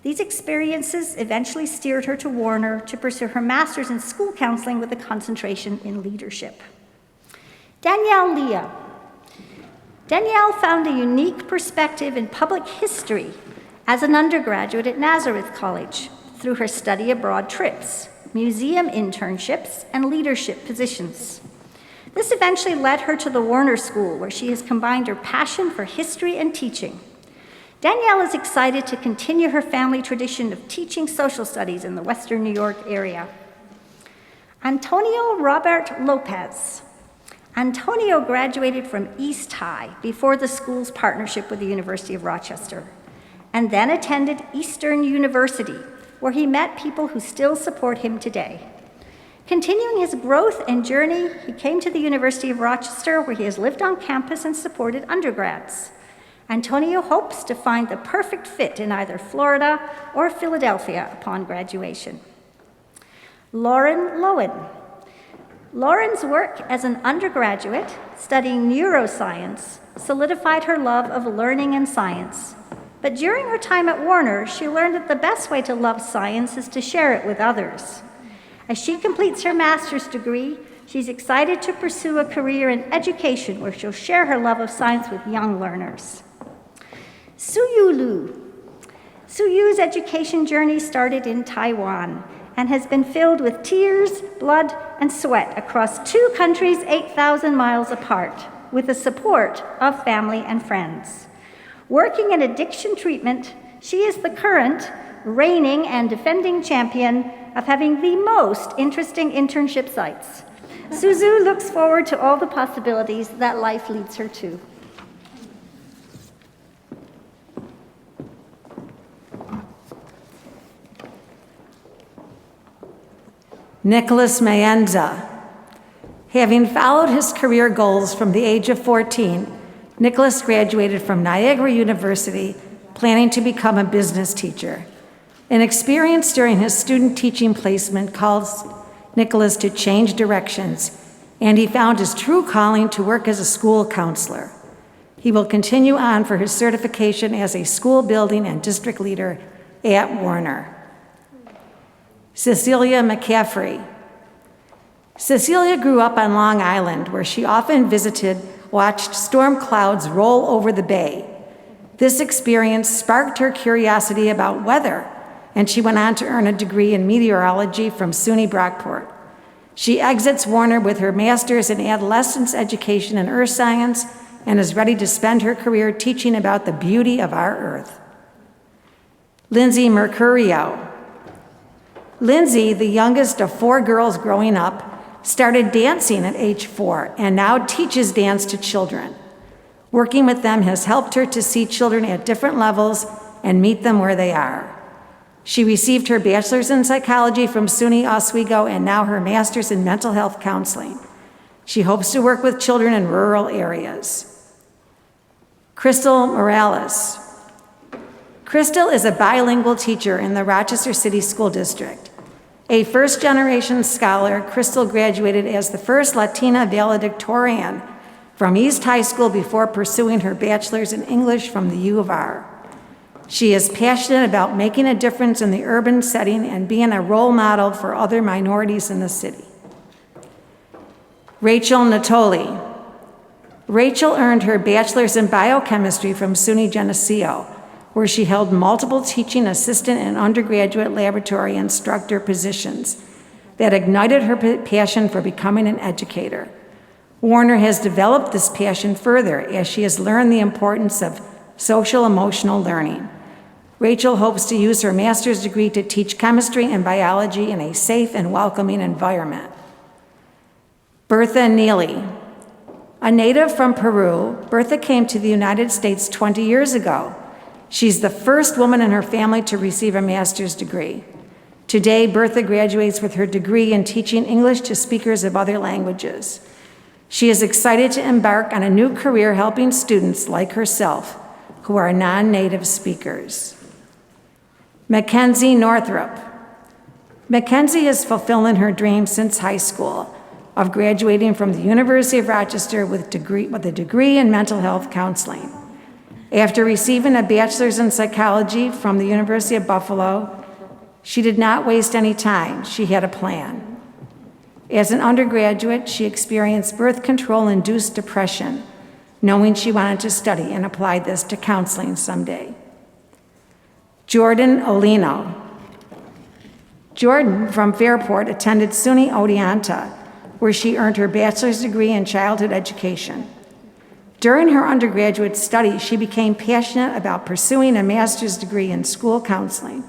These experiences eventually steered her to Warner to pursue her master's in school counseling with a concentration in leadership. Danielle Leah. Danielle found a unique perspective in public history as an undergraduate at Nazareth College through her study abroad trips, museum internships, and leadership positions. This eventually led her to the Warner School, where she has combined her passion for history and teaching. Danielle is excited to continue her family tradition of teaching social studies in the Western New York area. Antonio Robert Lopez. Antonio graduated from East High before the school's partnership with the University of Rochester, and then attended Eastern University, where he met people who still support him today. Continuing his growth and journey, he came to the University of Rochester, where he has lived on campus and supported undergrads. Antonio hopes to find the perfect fit in either Florida or Philadelphia upon graduation. Lauren Lowen. Lauren's work as an undergraduate studying neuroscience solidified her love of learning and science. But during her time at Warner, she learned that the best way to love science is to share it with others. As she completes her master's degree, she's excited to pursue a career in education where she'll share her love of science with young learners. Suyu Lu. Suyu's education journey started in Taiwan and has been filled with tears, blood, and sweat across 2 countries 8,000 miles apart, with the support of family and friends. Working in addiction treatment, she is the current, reigning, and defending champion of having the most interesting internship sites. Suzu looks forward to all the possibilities that life leads her to. Nicholas Mayenza. Having followed his career goals from the age of 14, Nicholas graduated from Niagara University, planning to become a business teacher. An experience during his student teaching placement caused Nicholas to change directions, and he found his true calling to work as a school counselor. He will continue on for his certification as a school building and district leader at Warner. Cecilia McCaffrey. Cecilia grew up on Long Island, where she often watched storm clouds roll over the bay. This experience sparked her curiosity about weather, and she went on to earn a degree in meteorology from SUNY Brockport. She exits Warner with her master's in adolescence education and earth science and is ready to spend her career teaching about the beauty of our earth. Lindsay Mercurio. Lindsay, the youngest of 4 girls growing up, started dancing at age 4 and now teaches dance to children. Working with them has helped her to see children at different levels and meet them where they are. She received her bachelor's in psychology from SUNY Oswego and now her master's in mental health counseling. She hopes to work with children in rural areas. Crystal Morales. Crystal is a bilingual teacher in the Rochester City School District. A first-generation scholar, Crystal graduated as the first Latina valedictorian from East High School before pursuing her bachelor's in English from the U of R. She is passionate about making a difference in the urban setting and being a role model for other minorities in the city. Rachel Natoli. Rachel earned her bachelor's in biochemistry from SUNY Geneseo, where she held multiple teaching assistant and undergraduate laboratory instructor positions that ignited her passion for becoming an educator. Warner has developed this passion further as she has learned the importance of social-emotional learning. Rachel hopes to use her master's degree to teach chemistry and biology in a safe and welcoming environment. Bertha Neely. A native from Peru, Bertha came to the United States 20 years ago. She's the first woman in her family to receive a master's degree. Today, Bertha graduates with her degree in teaching English to speakers of other languages. She is excited to embark on a new career helping students like herself who are non-native speakers. Mackenzie Northrup. Mackenzie is fulfilling her dream since high school of graduating from the University of Rochester with a degree in mental health counseling. After receiving a bachelor's in psychology from the University of Buffalo, she did not waste any time. She had a plan. As an undergraduate, she experienced birth control-induced depression, knowing she wanted to study and applied this to counseling someday. Jordan Olino. Jordan, from Fairport, attended SUNY Oneonta, where she earned her bachelor's degree in childhood education. During her undergraduate study, she became passionate about pursuing a master's degree in school counseling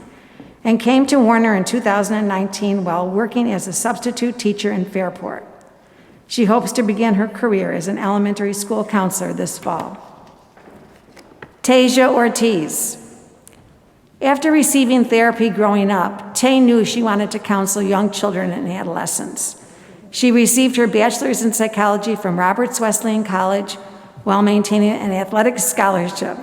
and came to Warner in 2019 while working as a substitute teacher in Fairport. She hopes to begin her career as an elementary school counselor this fall. Tasia Ortiz. After receiving therapy growing up, Tay knew she wanted to counsel young children and adolescents. She received her bachelor's in psychology from Roberts Wesleyan College while maintaining an athletic scholarship.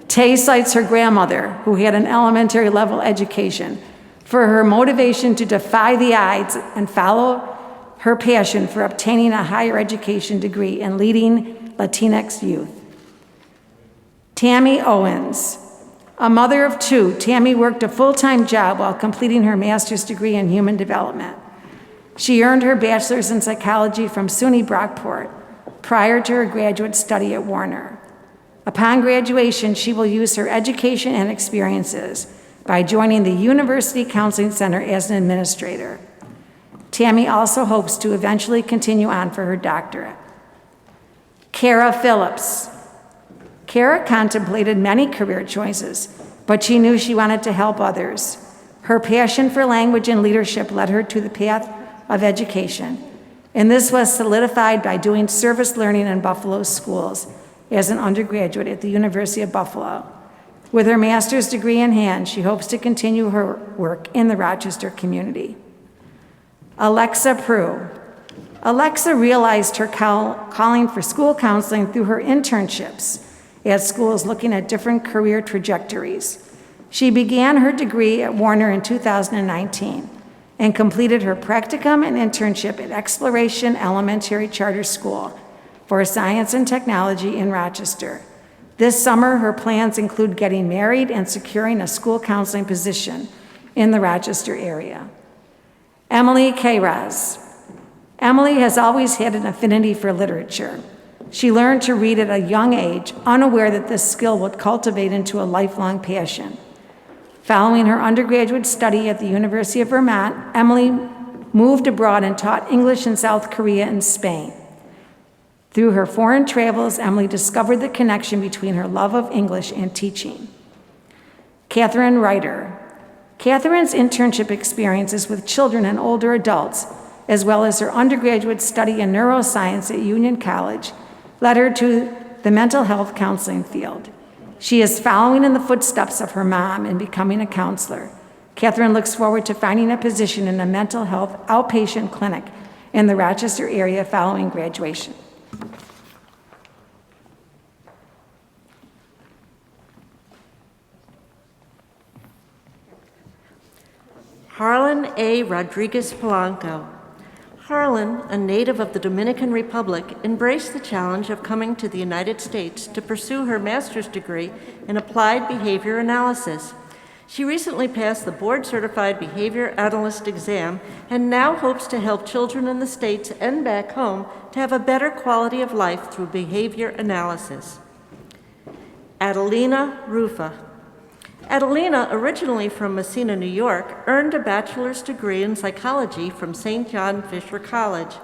Tay cites her grandmother, who had an elementary level education, for her motivation to defy the odds and follow her passion for obtaining a higher education degree and leading Latinx youth. Tammy Owens. A mother of two, Tammy worked a full-time job while completing her master's degree in human development. She earned her bachelor's in psychology from SUNY Brockport prior to her graduate study at Warner. Upon graduation, she will use her education and experiences by joining the University Counseling Center as an administrator. Tammy also hopes to eventually continue on for her doctorate. Kara Phillips. Kara contemplated many career choices, but she knew she wanted to help others. Her passion for language and leadership led her to the path of education, and this was solidified by doing service learning in Buffalo schools as an undergraduate at the University of Buffalo. With her master's degree in hand, she hopes to continue her work in the Rochester community. Alexa Prue. Alexa realized her calling for school counseling through her internships at schools looking at different career trajectories. She began her degree at Warner in 2019 and completed her practicum and internship at Exploration Elementary Charter School for Science and Technology in Rochester. This summer, her plans include getting married and securing a school counseling position in the Rochester area. Emily Kairaz. Emily has always had an affinity for literature. She learned to read at a young age, unaware that this skill would cultivate into a lifelong passion. Following her undergraduate study at the University of Vermont, Emily moved abroad and taught English in South Korea and Spain. Through her foreign travels, Emily discovered the connection between her love of English and teaching. Catherine Ryder. Catherine's internship experiences with children and older adults, as well as her undergraduate study in neuroscience at Union College, led her to the mental health counseling field. She is following in the footsteps of her mom in becoming a counselor. Catherine looks forward to finding a position in a mental health outpatient clinic in the Rochester area following graduation. Harlan A. Rodriguez Polanco. Harlan, a native of the Dominican Republic, embraced the challenge of coming to the United States to pursue her master's degree in applied behavior analysis. She recently passed the board-certified behavior analyst exam and now hopes to help children in the States and back home to have a better quality of life through behavior analysis. Adelina Rufa. Adelina, originally from Messina, New York, earned a bachelor's degree in psychology from St. John Fisher College.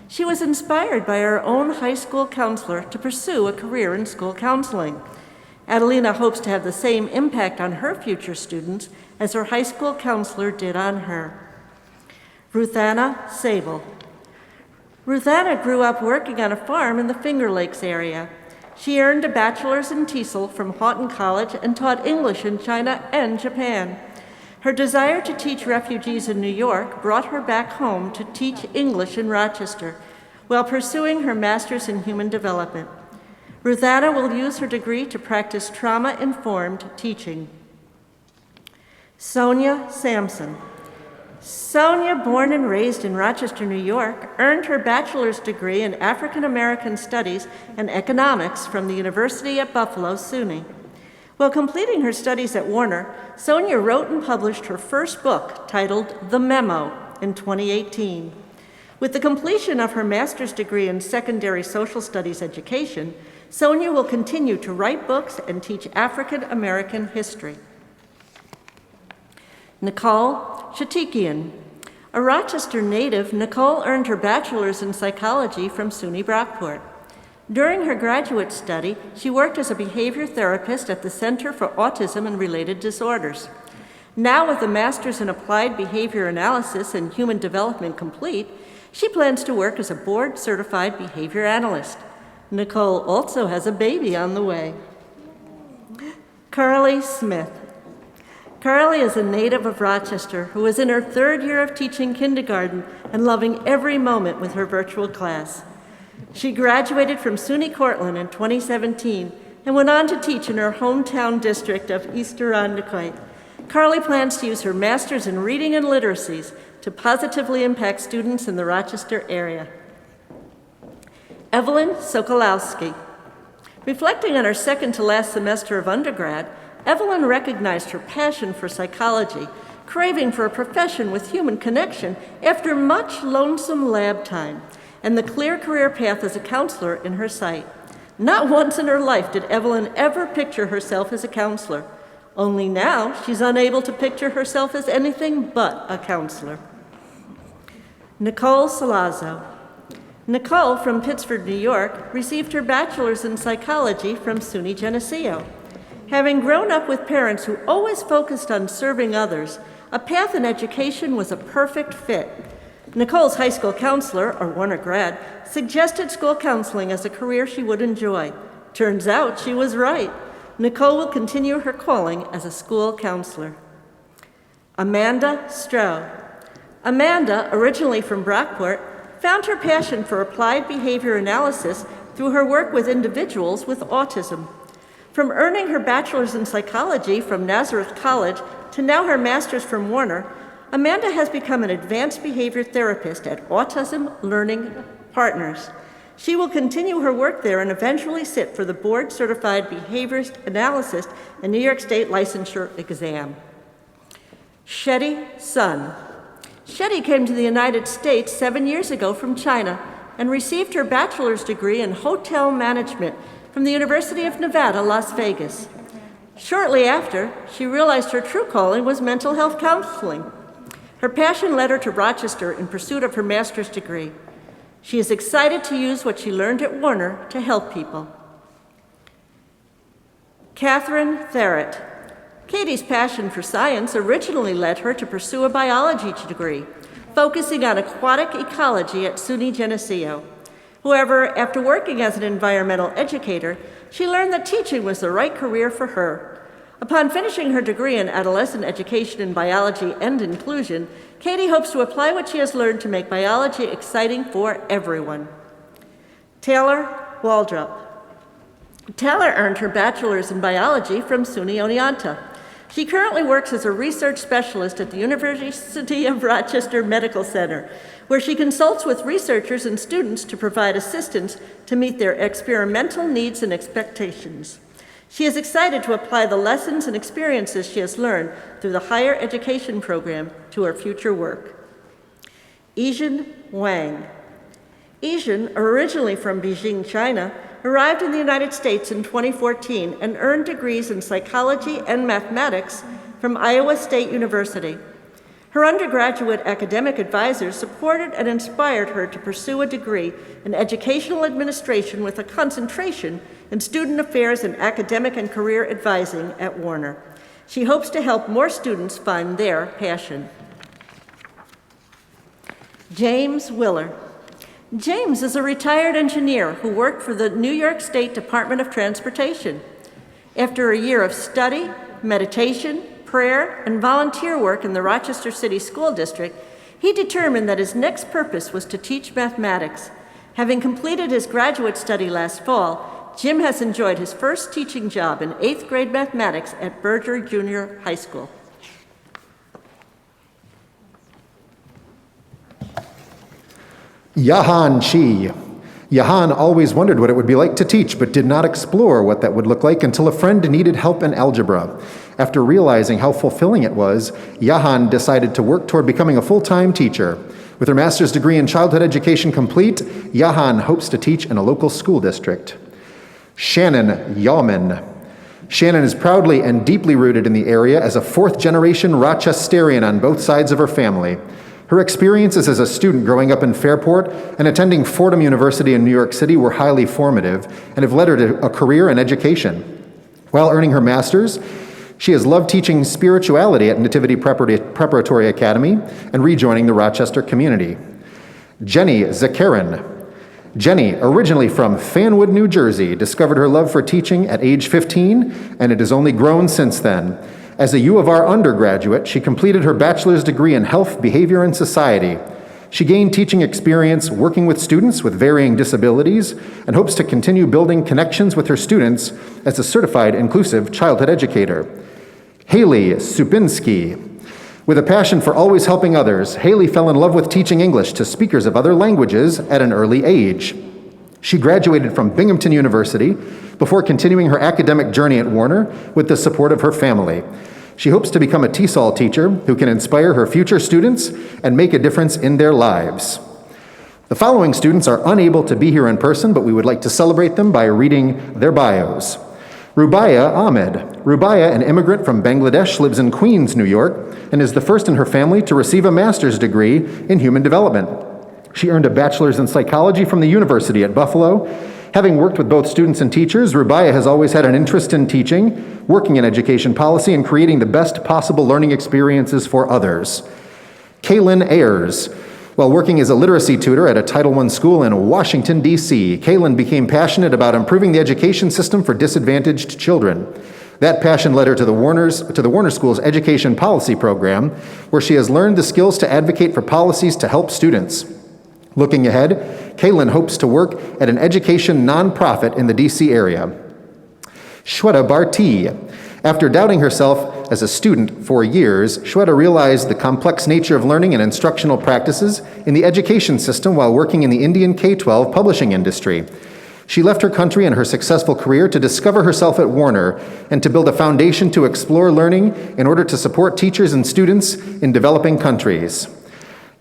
She was inspired by her own high school counselor to pursue a career in school counseling. Adelina hopes to have the same impact on her future students as her high school counselor did on her. Ruthanna Sable. Ruthanna grew up working on a farm in the Finger Lakes area. She earned a bachelor's in TESOL from Houghton College and taught English in China and Japan. Her desire to teach refugees in New York brought her back home to teach English in Rochester while pursuing her master's in human development. Ruthanna will use her degree to practice trauma-informed teaching. Sonia Sampson. Sonia, born and raised in Rochester, New York, earned her bachelor's degree in African American Studies and Economics from the University at Buffalo, SUNY. While completing her studies at Warner, Sonia wrote and published her first book titled The Memo in 2018. With the completion of her master's degree in secondary social studies education, Sonia will continue to write books and teach African American history. Nicole Shatikian. A Rochester native, Nicole earned her bachelor's in psychology from SUNY Brockport. During her graduate study, she worked as a behavior therapist at the Center for Autism and Related Disorders. Now, with a master's in applied behavior analysis and human development complete, she plans to work as a board-certified behavior analyst. Nicole also has a baby on the way. Carly Smith. Carly is a native of Rochester who is in her 3rd year of teaching kindergarten and loving every moment with her virtual class. She graduated from SUNY Cortland in 2017 and went on to teach in her hometown district of East Irondequoit. Carly plans to use her master's in reading and literacies to positively impact students in the Rochester area. Evelyn Sokolowski. Reflecting on her second to last semester of undergrad, Evelyn recognized her passion for psychology, craving for a profession with human connection after much lonesome lab time, and the clear career path as a counselor in her sight. Not once in her life did Evelyn ever picture herself as a counselor. Only now she's unable to picture herself as anything but a counselor. Nicole Salazzo. Nicole, from Pittsford, New York, received her bachelor's in psychology from SUNY Geneseo. Having grown up with parents who always focused on serving others, a path in education was a perfect fit. Nicole's high school counselor, a Warner grad, suggested school counseling as a career she would enjoy. Turns out she was right. Nicole will continue her calling as a school counselor. Amanda Stroh. Amanda, originally from Brockport, found her passion for applied behavior analysis through her work with individuals with autism. From earning her bachelor's in psychology from Nazareth College to now her master's from Warner, Amanda has become an advanced behavior therapist at Autism Learning Partners. She will continue her work there and eventually sit for the board-certified behaviorist analyst and New York State licensure exam. Shetty Sun. Shetty came to the United States 7 years ago from China and received her bachelor's degree in hotel management from the University of Nevada, Las Vegas. Shortly after, she realized her true calling was mental health counseling. Her passion led her to Rochester in pursuit of her master's degree. She is excited to use what she learned at Warner to help people. Catherine Therrett. Katie's passion for science originally led her to pursue a biology degree, focusing on aquatic ecology at SUNY Geneseo. However, after working as an environmental educator, she learned that teaching was the right career for her. Upon finishing her degree in adolescent education in biology and inclusion, Katie hopes to apply what she has learned to make biology exciting for everyone. Taylor Waldrop. Taylor earned her bachelor's in biology from SUNY Oneonta. She currently works as a research specialist at the University of Rochester Medical Center, where she consults with researchers and students to provide assistance to meet their experimental needs and expectations. She is excited to apply the lessons and experiences she has learned through the higher education program to her future work. Yijin Wang. Yijin, originally from Beijing, China, arrived in the United States in 2014 and earned degrees in psychology and mathematics from Iowa State University. Her undergraduate academic advisors supported and inspired her to pursue a degree in educational administration with a concentration in student affairs and academic and career advising at Warner. She hopes to help more students find their passion. James Willer. James is a retired engineer who worked for the New York State Department of Transportation. After a year of study, meditation, prayer, and volunteer work in the Rochester City School District, he determined that his next purpose was to teach mathematics. Having completed his graduate study last fall, Jim has enjoyed his first teaching job in 8th grade mathematics at Berger Junior High School. Yahan Chi. Yahan always wondered what it would be like to teach, but did not explore what that would look like until a friend needed help in algebra. After realizing how fulfilling it was, Yahan decided to work toward becoming a full-time teacher. With her master's degree in childhood education complete, Yahan hopes to teach in a local school district. Shannon Yawman. Shannon is proudly and deeply rooted in the area as a fourth-generation Rochesterian on both sides of her family. Her experiences as a student growing up in Fairport and attending Fordham University in New York City were highly formative and have led her to a career in education. While earning her master's, she has loved teaching spirituality at Nativity Preparatory Academy and rejoining the Rochester community. Jenny Zakarin. Jenny, originally from Fanwood, New Jersey, discovered her love for teaching at age 15, and it has only grown since then. As a U of R undergraduate, she completed her bachelor's degree in health, behavior, and society. She gained teaching experience working with students with varying disabilities and hopes to continue building connections with her students as a certified inclusive childhood educator. Haley Supinski. With a passion for always helping others, Haley fell in love with teaching English to speakers of other languages at an early age. She graduated from Binghamton University before continuing her academic journey at Warner with the support of her family. She hopes to become a TESOL teacher who can inspire her future students and make a difference in their lives. The following students are unable to be here in person, but we would like to celebrate them by reading their bios. Rubaya Ahmed. Rubaya, an immigrant from Bangladesh, lives in Queens, New York, and is the first in her family to receive a master's degree in human development. She earned a bachelor's in psychology from the University at Buffalo. Having worked with both students and teachers, Rubaya has always had an interest in teaching, working in education policy, and creating the best possible learning experiences for others. Kaylin Ayers. While working as a literacy tutor at a Title I school in Washington, D.C., Kaylin became passionate about improving the education system for disadvantaged children. That passion led her to the Warner School's education policy program, where she has learned the skills to advocate for policies to help students. Looking ahead, Kaylin hopes to work at an education nonprofit in the D.C. area. Shweta Bharti. After doubting herself as a student for years, Shweta realized the complex nature of learning and instructional practices in the education system while working in the Indian K-12 publishing industry. She left her country and her successful career to discover herself at Warner and to build a foundation to explore learning in order to support teachers and students in developing countries.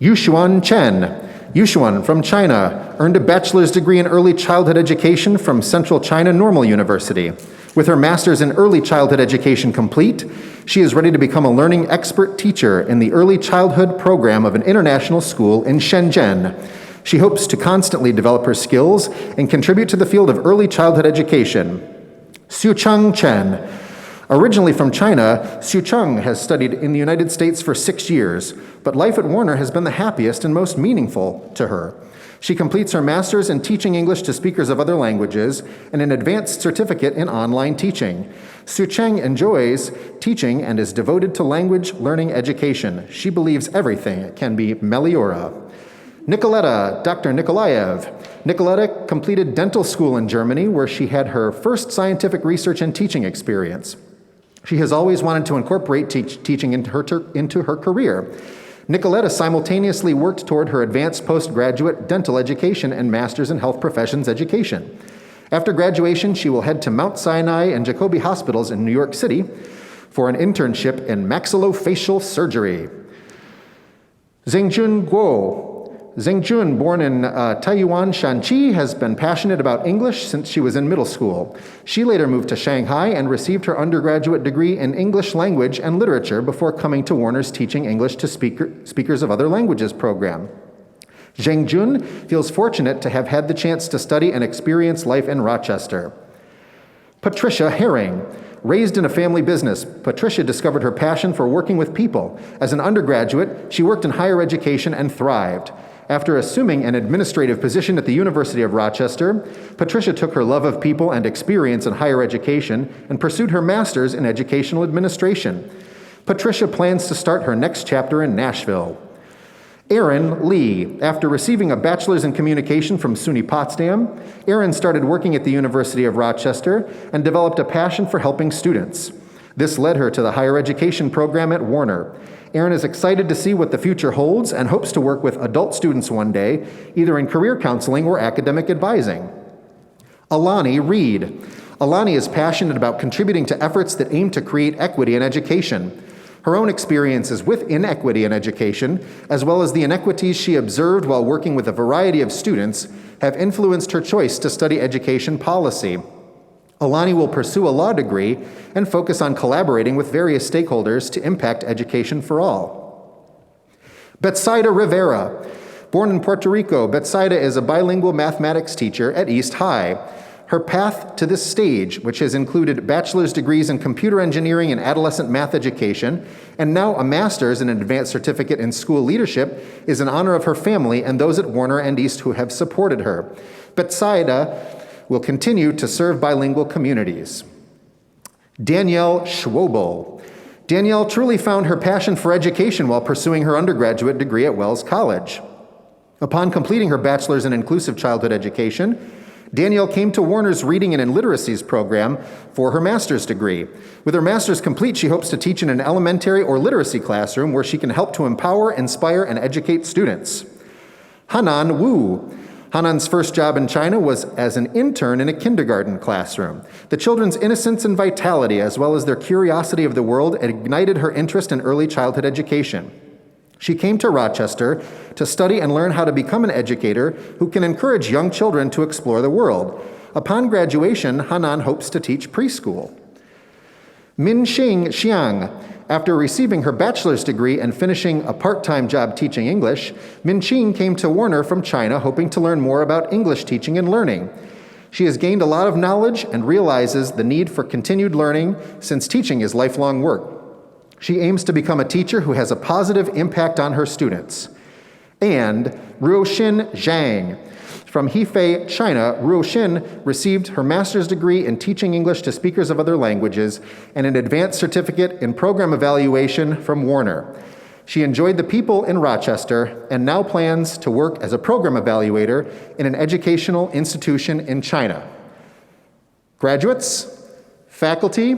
Yushuan Chen. Yushuan from China earned a bachelor's degree in early childhood education from Central China Normal University. With her master's in early childhood education complete, she is ready to become a learning expert teacher in the early childhood program of an international school in Shenzhen. She hopes to constantly develop her skills and contribute to the field of early childhood education. Xiucheng Chen. Originally from China, Xiucheng has studied in the United States for 6 years, but life at Warner has been the happiest and most meaningful to her. She completes her master's in teaching English to speakers of other languages and an advanced certificate in online teaching. Xiucheng enjoys teaching and is devoted to language learning education. She believes everything can be Meliora. Nicoletta, Dr. Nikolaev. Nicoletta completed dental school in Germany, where she had her first scientific research and teaching experience. She has always wanted to incorporate teaching into her career. Nicoletta simultaneously worked toward her advanced postgraduate dental education and master's in health professions education. After graduation, she will head to Mount Sinai and Jacobi Hospitals in New York City for an internship in maxillofacial surgery. Zhengjun Guo. Zhengjun, born in Taiyuan, Shanxi, has been passionate about English since she was in middle school. She later moved to Shanghai and received her undergraduate degree in English language and literature before coming to Warner's Teaching English to Speakers of Other Languages program. Zhengjun feels fortunate to have had the chance to study and experience life in Rochester. Patricia Herring. Raised in a family business, Patricia discovered her passion for working with people. As an undergraduate, she worked in higher education and thrived. After assuming an administrative position at the University of Rochester, Patricia took her love of people and experience in higher education and pursued her master's in educational administration. Patricia plans to start her next chapter in Nashville. Erin Lee. After receiving a bachelor's in communication from SUNY Potsdam, Erin started working at the University of Rochester and developed a passion for helping students. This led her to the higher education program at Warner. Erin is excited to see what the future holds and hopes to work with adult students one day, either in career counseling or academic advising. Alani Reed. Alani is passionate about contributing to efforts that aim to create equity in education. Her own experiences with inequity in education, as well as the inequities she observed while working with a variety of students, have influenced her choice to study education policy. Alani will pursue a law degree and focus on collaborating with various stakeholders to impact education for all. Betsaida Rivera. Born in Puerto Rico, Betsaida is a bilingual mathematics teacher at East High. Her path to this stage, which has included bachelor's degrees in computer engineering and adolescent math education, and now a master's and an advanced certificate in school leadership, is in honor of her family and those at Warner and East who have supported her. Betsaida will continue to serve bilingual communities. Danielle Schwobel. Danielle truly found her passion for education while pursuing her undergraduate degree at Wells College. Upon completing her bachelor's in inclusive childhood education, Danielle came to Warner's Reading and Literacies program for her master's degree. With her master's complete, she hopes to teach in an elementary or literacy classroom where she can help to empower, inspire, and educate students. Hanan Wu. Hanan's first job in China was as an intern in a kindergarten classroom. The children's innocence and vitality, as well as their curiosity of the world, ignited her interest in early childhood education. She came to Rochester to study and learn how to become an educator who can encourage young children to explore the world. Upon graduation, Hanan hopes to teach preschool. Minxing Xiang. After receiving her bachelor's degree and finishing a part-time job teaching English, Minxing came to Warner from China hoping to learn more about English teaching and learning. She has gained a lot of knowledge and realizes the need for continued learning since teaching is lifelong work. She aims to become a teacher who has a positive impact on her students. And Ruoxin Zhang. From Hefei, China, Ruoxin received her master's degree in teaching English to speakers of other languages and an advanced certificate in program evaluation from Warner. She enjoyed the people in Rochester and now plans to work as a program evaluator in an educational institution in China. Graduates, faculty,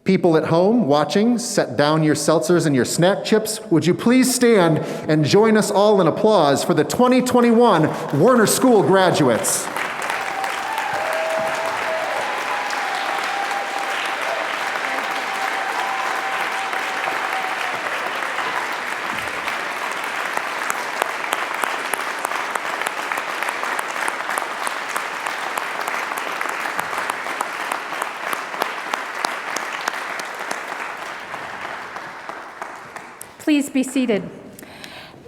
people at home watching, set down your seltzers and your snack chips. Would you please stand and join us all in applause for the 2021 Warner School graduates? Please be seated.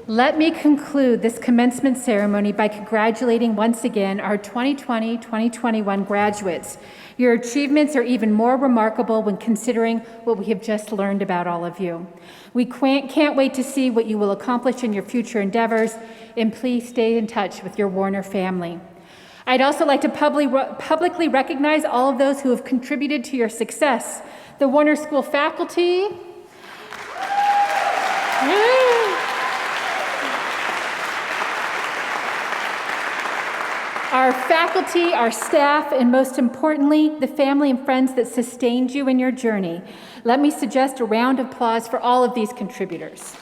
Let me conclude this commencement ceremony by congratulating once again our 2020-2021 graduates. Your achievements are even more remarkable when considering what we have just learned about all of you. We can't wait to see what you will accomplish in your future endeavors, and please stay in touch with your Warner family. I'd also like to publicly recognize all of those who have contributed to your success. The Warner School faculty, our faculty, our staff, and most importantly, the family and friends that sustained you in your journey. Let me suggest a round of applause for all of these contributors.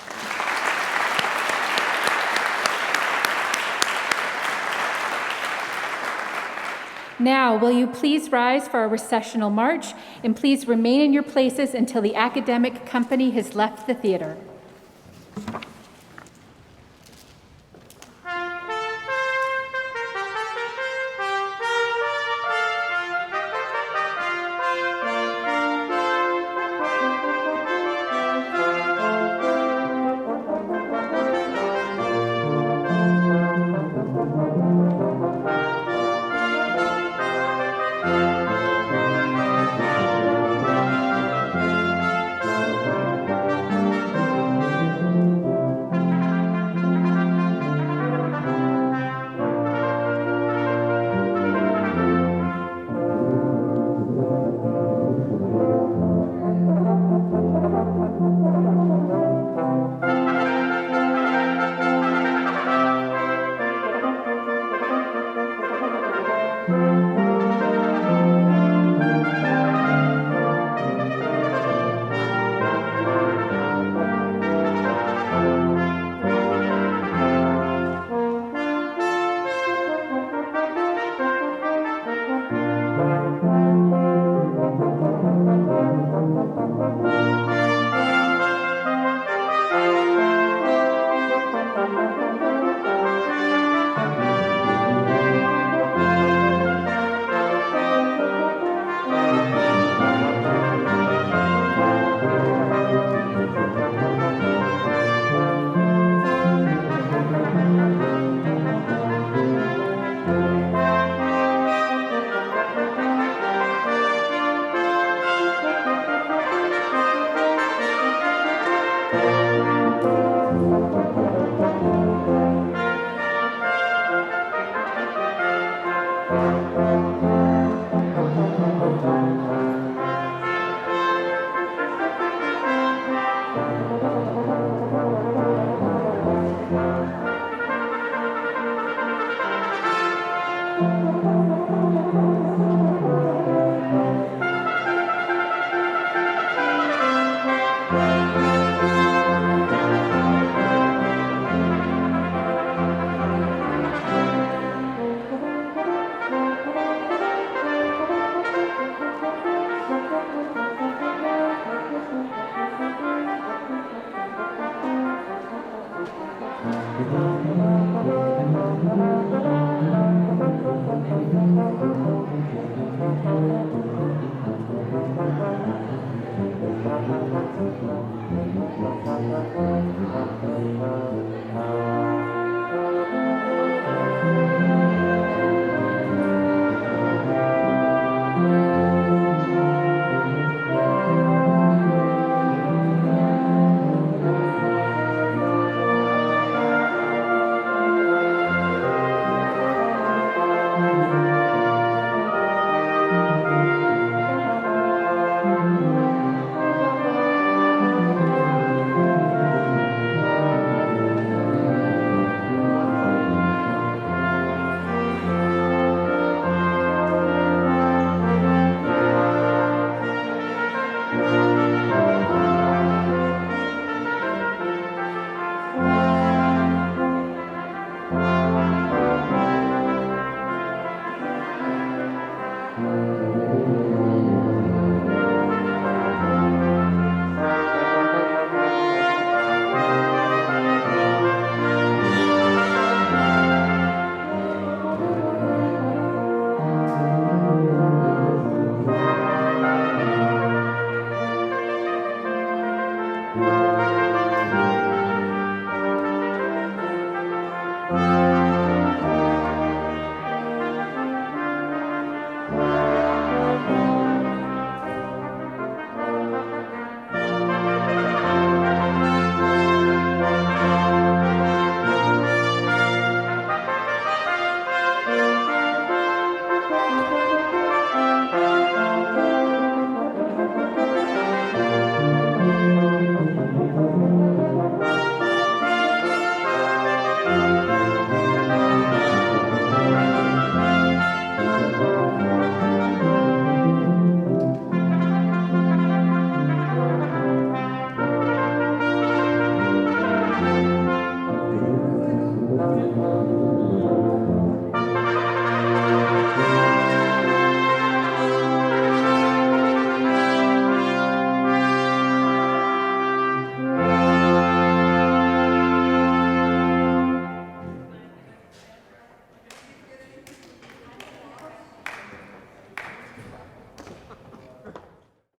Now, will you please rise for our recessional march, and please remain in your places until the academic company has left the theater. Amen.